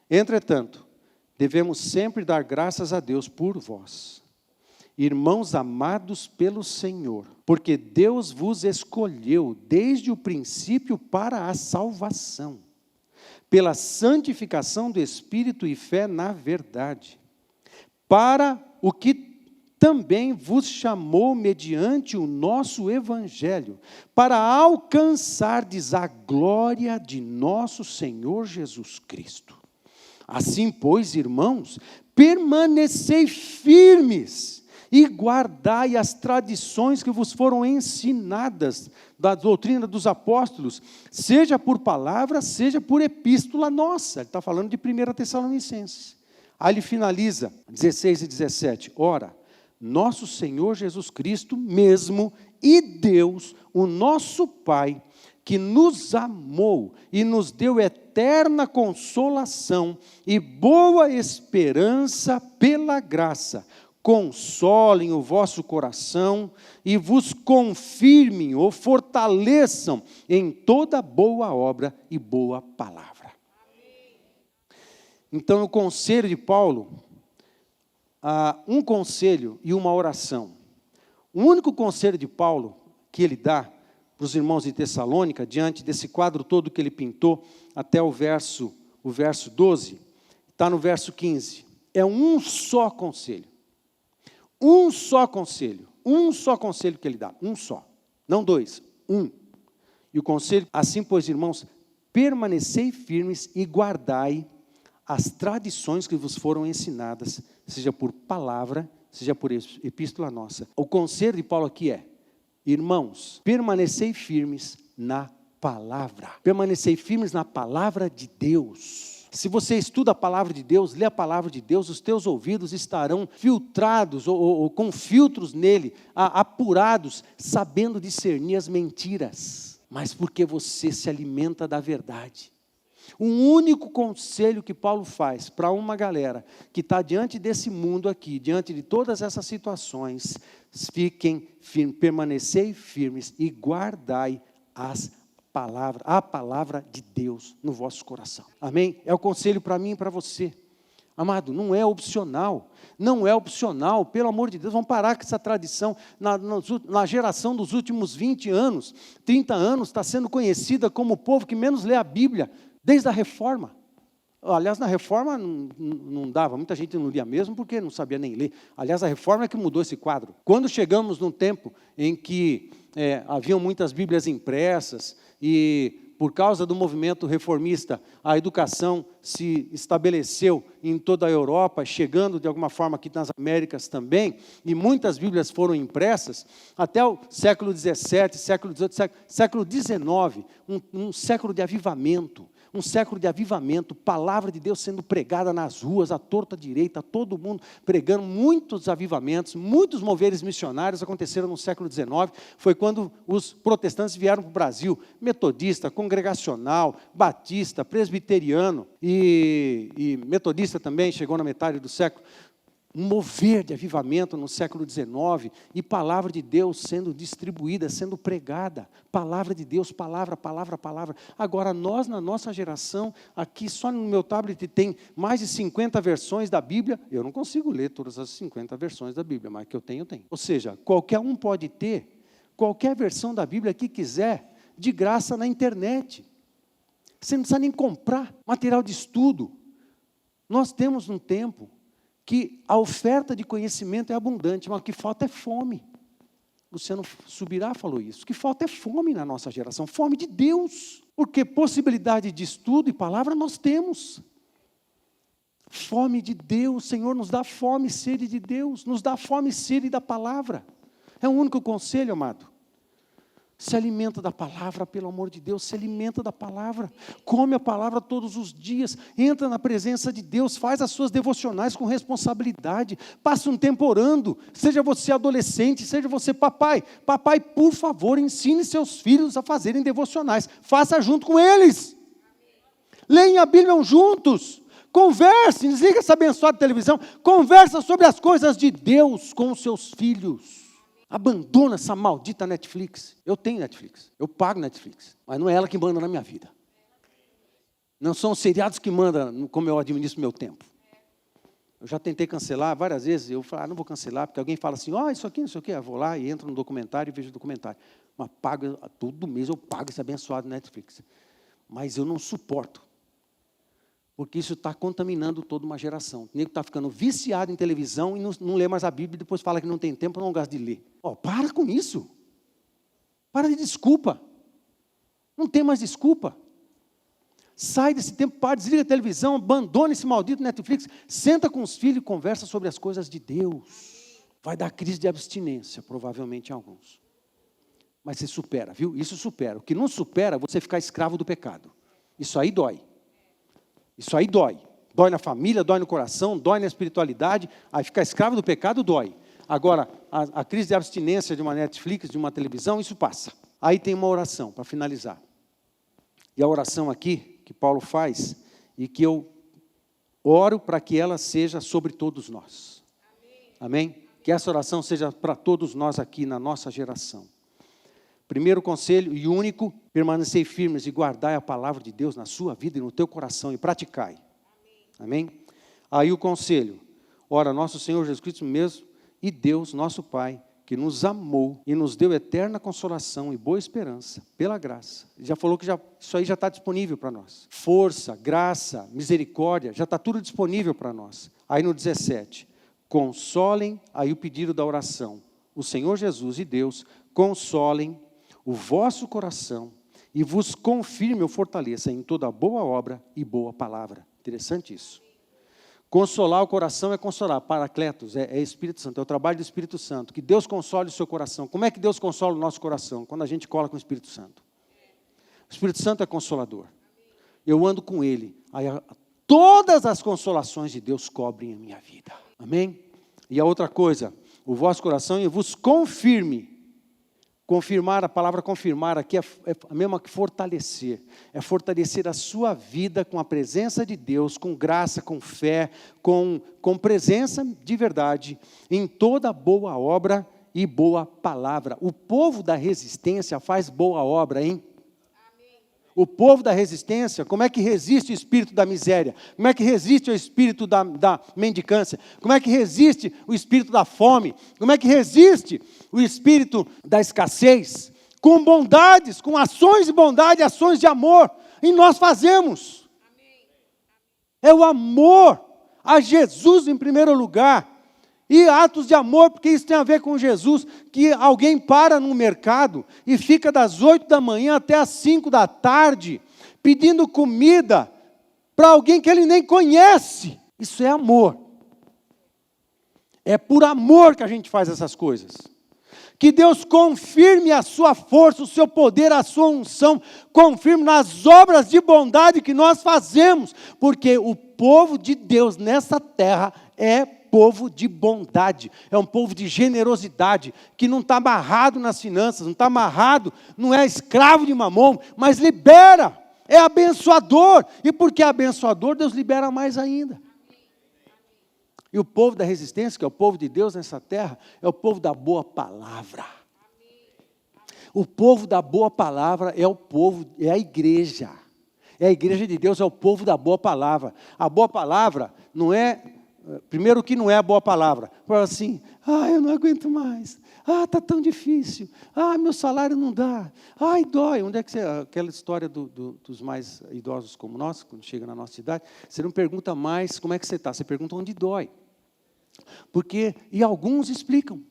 Speaker 1: Entretanto, devemos sempre dar graças a Deus por vós, irmãos amados pelo Senhor, porque Deus vos escolheu desde o princípio para a salvação, pela santificação do Espírito e fé na verdade, para o que também vos chamou mediante o nosso Evangelho, para alcançardes a glória de nosso Senhor Jesus Cristo. Assim, pois, irmãos, permanecei firmes e guardai as tradições que vos foram ensinadas da doutrina dos apóstolos, seja por palavra, seja por epístola nossa. Ele está falando de 1 Tessalonicenses. Aí ele finaliza, 16 e 17. Ora, nosso Senhor Jesus Cristo mesmo e Deus, o nosso Pai, que nos amou e nos deu eterna consolação e boa esperança pela graça, consolem o vosso coração e vos confirmem ou fortaleçam em toda boa obra e boa palavra. Então, o conselho de Paulo, um conselho e uma oração. O único conselho de Paulo que ele dá para os irmãos de Tessalônica, diante desse quadro todo que ele pintou, até o verso 12, está no verso 15. É um só conselho. Um só conselho que ele dá, um só. Não dois, um. E o conselho, assim, pois, irmãos, permanecei firmes e guardai as tradições que vos foram ensinadas, seja por palavra, seja por epístola nossa. O conselho de Paulo aqui é, irmãos, permanecei firmes na palavra. Permanecei firmes na palavra de Deus. Se você estuda a palavra de Deus, lê a palavra de Deus, os teus ouvidos estarão filtrados ou com filtros nele, apurados, sabendo discernir as mentiras. Mas porque você se alimenta da verdade. O único conselho que Paulo faz para uma galera que está diante desse mundo aqui, diante de todas essas situações, fiquem firmes, permanecei firmes e guardai a palavra de Deus no vosso coração. Amém? É o conselho para mim e para você. Amado, não é opcional, pelo amor de Deus, vamos parar com essa tradição. Na geração dos últimos 20 anos, 30 anos, está sendo conhecida como o povo que menos lê a Bíblia, desde a Reforma. Aliás, na Reforma não dava, muita gente não lia mesmo, porque não sabia nem ler. Aliás, a Reforma é que mudou esse quadro. Quando chegamos num tempo em que haviam muitas Bíblias impressas, e por causa do movimento reformista, a educação se estabeleceu em toda a Europa, chegando de alguma forma aqui nas Américas também, e muitas Bíblias foram impressas, até o século XVII, século XVIII, século XIX, um século de avivamento, palavra de Deus sendo pregada nas ruas, à torta direita, todo mundo pregando, muitos avivamentos, muitos moveres missionários aconteceram no século XIX, foi quando os protestantes vieram para o Brasil, metodista, congregacional, batista, presbiteriano, e metodista também, chegou na metade do século, um mover de avivamento no século XIX, e palavra de Deus sendo distribuída, sendo pregada, palavra de Deus, palavra. Agora nós, na nossa geração, aqui só no meu tablet tem mais de 50 versões da Bíblia, eu não consigo ler todas as 50 versões da Bíblia, mas que eu tenho. Ou seja, qualquer um pode ter, qualquer versão da Bíblia que quiser, de graça na internet. Você não precisa nem comprar material de estudo. Nós temos um tempo que a oferta de conhecimento é abundante, mas o que falta é fome. Luciano Subirá falou isso. O que falta é fome na nossa geração, fome de Deus. Porque possibilidade de estudo e palavra nós temos. Fome de Deus, Senhor, nos dá fome e sede de Deus, nos dá fome e sede da palavra. É o único conselho, amado. Se alimenta da palavra, pelo amor de Deus, se alimenta da palavra, come a palavra todos os dias, entra na presença de Deus, faz as suas devocionais com responsabilidade, passa um tempo orando, seja você adolescente, seja você papai, por favor, ensine seus filhos a fazerem devocionais, faça junto com eles, leiam a Bíblia juntos, converse, desliga essa abençoada televisão, conversa sobre as coisas de Deus com os seus filhos. Abandona essa maldita Netflix. Eu tenho Netflix, eu pago Netflix, mas não é ela que manda na minha vida. Não são os seriados que mandam como eu administro meu tempo. Eu já tentei cancelar várias vezes, eu falo, não vou cancelar, porque alguém fala assim, isso aqui, não sei o quê, eu vou lá e entro no documentário e vejo o documentário. Mas pago, todo mês eu pago esse abençoado Netflix. Mas eu não suporto. Porque isso está contaminando toda uma geração. O nego está ficando viciado em televisão e não lê mais a Bíblia e depois fala que não tem tempo, não gosta de ler. Para com isso. Para de desculpa. Não tem mais desculpa. Sai desse tempo, desliga a televisão, abandona esse maldito Netflix, senta com os filhos e conversa sobre as coisas de Deus. Vai dar crise de abstinência, provavelmente em alguns. Mas você supera, viu? Isso supera. O que não supera é você ficar escravo do pecado. Isso aí dói. Isso aí dói. Dói na família, dói no coração, dói na espiritualidade. Aí ficar escravo do pecado dói. Agora, a crise de abstinência de uma Netflix, de uma televisão, isso passa. Aí tem uma oração, para finalizar. E a oração aqui, que Paulo faz, e que eu oro para que ela seja sobre todos nós. Amém? Que essa oração seja para todos nós aqui, na nossa geração. Primeiro conselho e único, permanecei firmes e guardai a palavra de Deus na sua vida e no teu coração e praticai. Amém? Aí o conselho, ora, nosso Senhor Jesus Cristo mesmo e Deus, nosso Pai, que nos amou e nos deu eterna consolação e boa esperança, pela graça. Ele já falou que isso aí já está disponível para nós. Força, graça, misericórdia, já está tudo disponível para nós. Aí no 17, consolem, aí o pedido da oração. O Senhor Jesus e Deus consolem o vosso coração e vos confirme ou fortaleça em toda boa obra e boa palavra. Interessante isso. Consolar o coração é consolar. Paracletos é Espírito Santo, é o trabalho do Espírito Santo. Que Deus console o seu coração. Como é que Deus consola o nosso coração? Quando a gente cola com o Espírito Santo. O Espírito Santo é consolador. Eu ando com Ele. Aí, todas as consolações de Deus cobrem a minha vida. Amém? E a outra coisa, o vosso coração e vos confirme Confirmar, a palavra confirmar aqui é a mesma que fortalecer. É fortalecer a sua vida com a presença de Deus, com graça, com fé, com presença de verdade, em toda boa obra e boa palavra. O povo da resistência faz boa obra, hein? O povo da resistência, como é que resiste o espírito da miséria? Como é que resiste o espírito da mendicância? Como é que resiste o espírito da fome? Como é que resiste o espírito da escassez? Com bondades, com ações de bondade, ações de amor. E nós fazemos. É o amor a Jesus em primeiro lugar. E atos de amor, porque isso tem a ver com Jesus, que alguém para no mercado e fica das 8 da manhã até as 5 da tarde, pedindo comida para alguém que ele nem conhece. Isso é amor. É por amor que a gente faz essas coisas. Que Deus confirme a sua força, o seu poder, a sua unção, confirme nas obras de bondade que nós fazemos, porque o povo de Deus nessa terra é povo de bondade, é um povo de generosidade, que não está amarrado nas finanças, não está amarrado, não é escravo de mamon, mas libera, é abençoador, e porque é abençoador, Deus libera mais ainda. E o povo da resistência, que é o povo de Deus nessa terra, é o povo da boa palavra. O povo da boa palavra é o povo, é a igreja. É a igreja de Deus, é o povo da boa palavra. A boa palavra não é, primeiro que não é a boa palavra. Fala assim, eu não aguento mais. Está tão difícil. Meu salário não dá. Dói. Onde é que você... Aquela história dos mais idosos como nós, quando chega na nossa idade, você não pergunta mais como é que você está, você pergunta onde dói. E alguns explicam.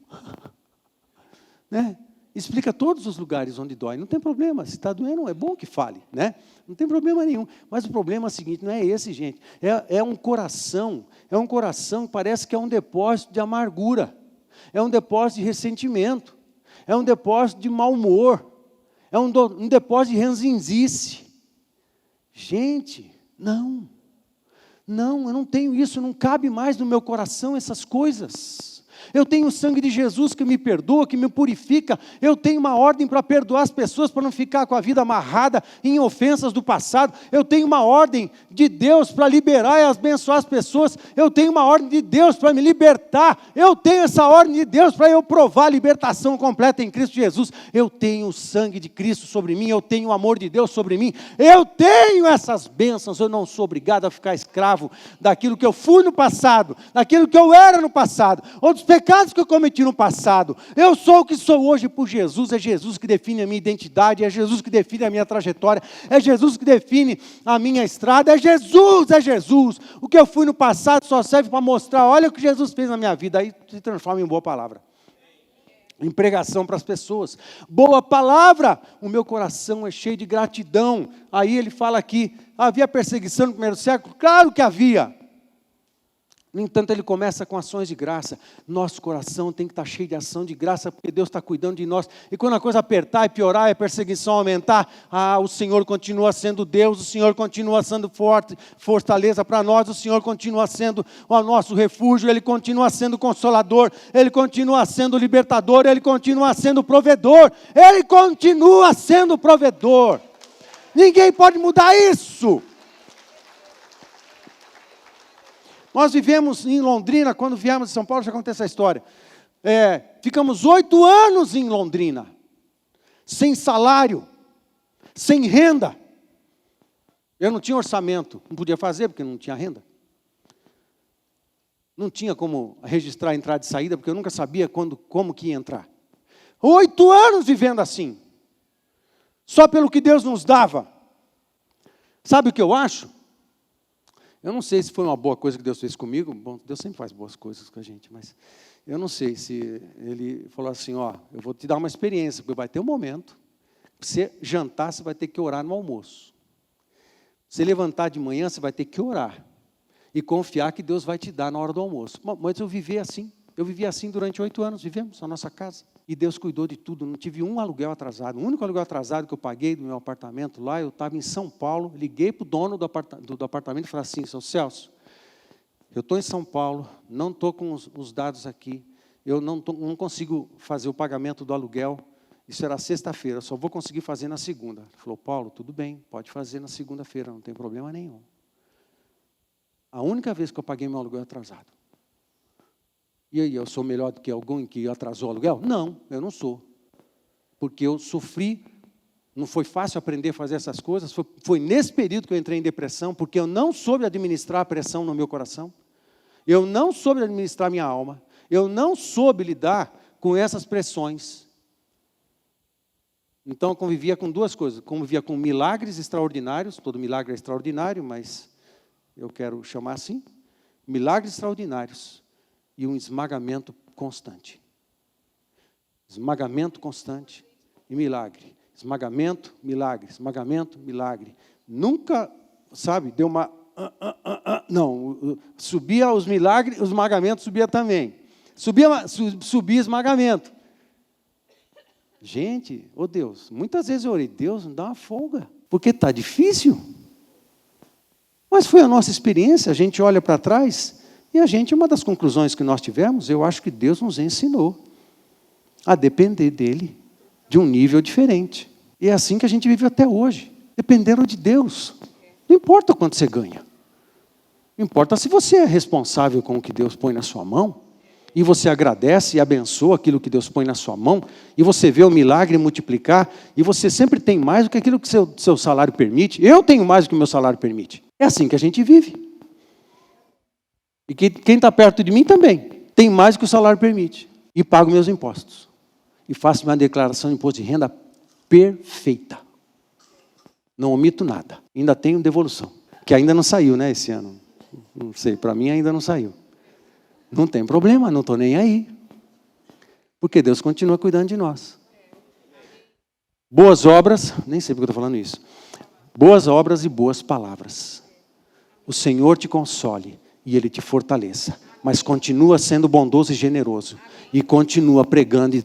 Speaker 1: Né? Explica todos os lugares onde dói. Não tem problema, se está doendo, é bom que fale. Né? Não tem problema nenhum. Mas o problema é o seguinte, não é esse, gente. É um coração que parece que é um depósito de amargura. É um depósito de ressentimento. É um depósito de mau humor. É um depósito de ranzinzice. Gente, não. Não, eu não tenho isso, não cabe mais no meu coração essas coisas. Eu tenho o sangue de Jesus que me perdoa, que me purifica. Eu tenho uma ordem para perdoar as pessoas, para não ficar com a vida amarrada em ofensas do passado. Eu tenho uma ordem de Deus para liberar e abençoar as pessoas. Eu tenho uma ordem de Deus para me libertar. Eu tenho essa ordem de Deus para eu provar a libertação completa em Cristo Jesus. Eu tenho o sangue de Cristo sobre mim. Eu tenho o amor de Deus sobre mim. Eu tenho essas bênçãos. Eu não sou obrigado a ficar escravo daquilo que eu fui no passado, daquilo que eu era no passado, ou dos pecados que eu cometi no passado. Eu sou o que sou hoje por Jesus. É Jesus que define a minha identidade, é Jesus que define a minha trajetória, é Jesus que define a minha estrada, é Jesus. O que eu fui no passado só serve para mostrar, olha o que Jesus fez na minha vida, aí se transforma em boa palavra. Em pregação para as pessoas. Boa palavra, o meu coração é cheio de gratidão. Aí ele fala aqui, havia perseguição no primeiro século? Claro que havia. No entanto, ele começa com ações de graça. Nosso coração tem que estar cheio de ação de graça, porque Deus está cuidando de nós. E quando a coisa apertar e piorar, a perseguição aumentar, o Senhor continua sendo Deus, o Senhor continua sendo fortaleza para nós, o Senhor continua sendo o nosso refúgio, Ele continua sendo consolador, Ele continua sendo libertador, Ele continua sendo provedor. Ele continua sendo provedor. Ninguém pode mudar isso. Nós vivemos em Londrina, quando viemos de São Paulo, já contei essa história. Ficamos 8 anos em Londrina, sem salário, sem renda. Eu não tinha orçamento, não podia fazer porque não tinha renda. Não tinha como registrar a entrada e saída, porque eu nunca sabia como que ia entrar. 8 anos vivendo assim, só pelo que Deus nos dava. Sabe o que eu acho? Eu não sei se foi uma boa coisa que Deus fez comigo. Bom, Deus sempre faz boas coisas com a gente, mas eu não sei se Ele falou assim, eu vou te dar uma experiência, porque vai ter um momento, para você jantar, você vai ter que orar no almoço. Você levantar de manhã, você vai ter que orar. E confiar que Deus vai te dar na hora do almoço. Mas eu vivi assim. Eu vivi assim durante 8 anos, vivemos na nossa casa. E Deus cuidou de tudo, não tive um aluguel atrasado. O único aluguel atrasado que eu paguei do meu apartamento lá, eu estava em São Paulo, liguei para o dono do apartamento e falei assim, seu Celso, eu estou em São Paulo, não estou com os dados aqui, eu não consigo fazer o pagamento do aluguel, Isso era sexta-feira, eu só vou conseguir fazer na segunda. Ele falou, Paulo, tudo bem, pode fazer na segunda-feira, não tem problema nenhum. A única vez que eu paguei meu aluguel atrasado. E aí, eu sou melhor do que alguém que atrasou o aluguel? Não, eu não sou. Porque eu sofri, não foi fácil aprender a fazer essas coisas, foi nesse período que eu entrei em depressão, porque eu não soube administrar a pressão no meu coração, eu não soube administrar minha alma, eu não soube lidar com essas pressões. Então, eu convivia com duas coisas, convivia com milagres extraordinários, todo milagre é extraordinário, mas eu quero chamar assim, milagres extraordinários, e um esmagamento constante. Esmagamento constante e milagre. Esmagamento, milagre. Esmagamento, milagre. Nunca, sabe, deu uma... Não, subia os milagres, o esmagamento subia também. Subia esmagamento. Gente, oh Deus, muitas vezes eu orei, Deus, me dá uma folga, porque está difícil. Mas foi a nossa experiência, a gente olha para trás... E a gente, uma das conclusões que nós tivemos, eu acho que Deus nos ensinou a depender dEle de um nível diferente. E é assim que a gente vive até hoje, dependendo de Deus. Não importa quanto você ganha. Não importa se você é responsável com o que Deus põe na sua mão, e você agradece e abençoa aquilo que Deus põe na sua mão, e você vê o milagre multiplicar, e você sempre tem mais do que aquilo que seu salário permite. Eu tenho mais do que o meu salário permite. É assim que a gente vive. E quem está perto de mim também tem mais do que o salário permite. E pago meus impostos. E faço minha declaração de imposto de renda perfeita. Não omito nada. Ainda tenho devolução. Que ainda não saiu, né, esse ano. Não sei, para mim ainda não saiu. Não tem problema, não estou nem aí. Porque Deus continua cuidando de nós. Boas obras, nem sei porque eu estou falando isso. Boas obras e boas palavras. O Senhor te console. E Ele te fortaleça, mas continua sendo bondoso e generoso, e continua pregando e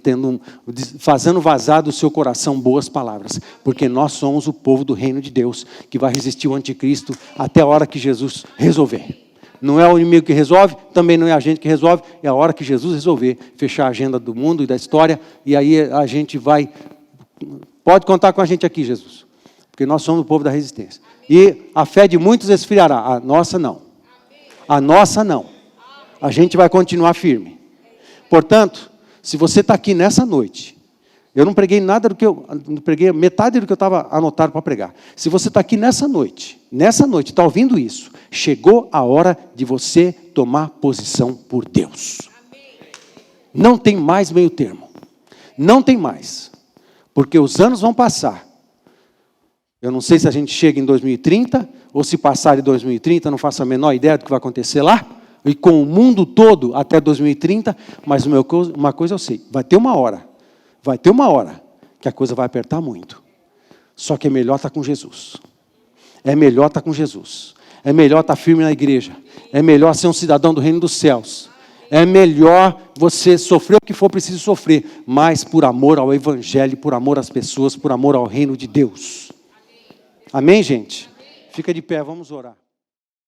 Speaker 1: fazendo vazar do seu coração boas palavras, porque nós somos o povo do reino de Deus, que vai resistir ao anticristo até a hora que Jesus resolver. Não é o inimigo que resolve, também não é a gente que resolve, é a hora que Jesus resolver, fechar a agenda do mundo e da história, e aí a gente vai, pode contar com a gente aqui, Jesus, porque nós somos o povo da resistência. E a fé de muitos esfriará, a nossa não. A nossa não. A gente vai continuar firme. Portanto, se você está aqui nessa noite, eu não preguei nada do que não preguei metade do que eu estava anotado para pregar. Se você está aqui nessa noite, está ouvindo isso, chegou a hora de você tomar posição por Deus. Não tem mais meio termo. Não tem mais. Porque os anos vão passar. Eu não sei se a gente chega em 2030, ou se passar de 2030, não faço a menor ideia do que vai acontecer lá, e com o mundo todo até 2030, mas uma coisa eu sei, vai ter uma hora que a coisa vai apertar muito. Só que é melhor estar com Jesus. É melhor estar com Jesus. É melhor estar firme na igreja. É melhor ser um cidadão do reino dos céus. É melhor você sofrer o que for preciso sofrer, mas por amor ao evangelho, por amor às pessoas, por amor ao reino de Deus. Amém, gente? Fica de pé, vamos orar.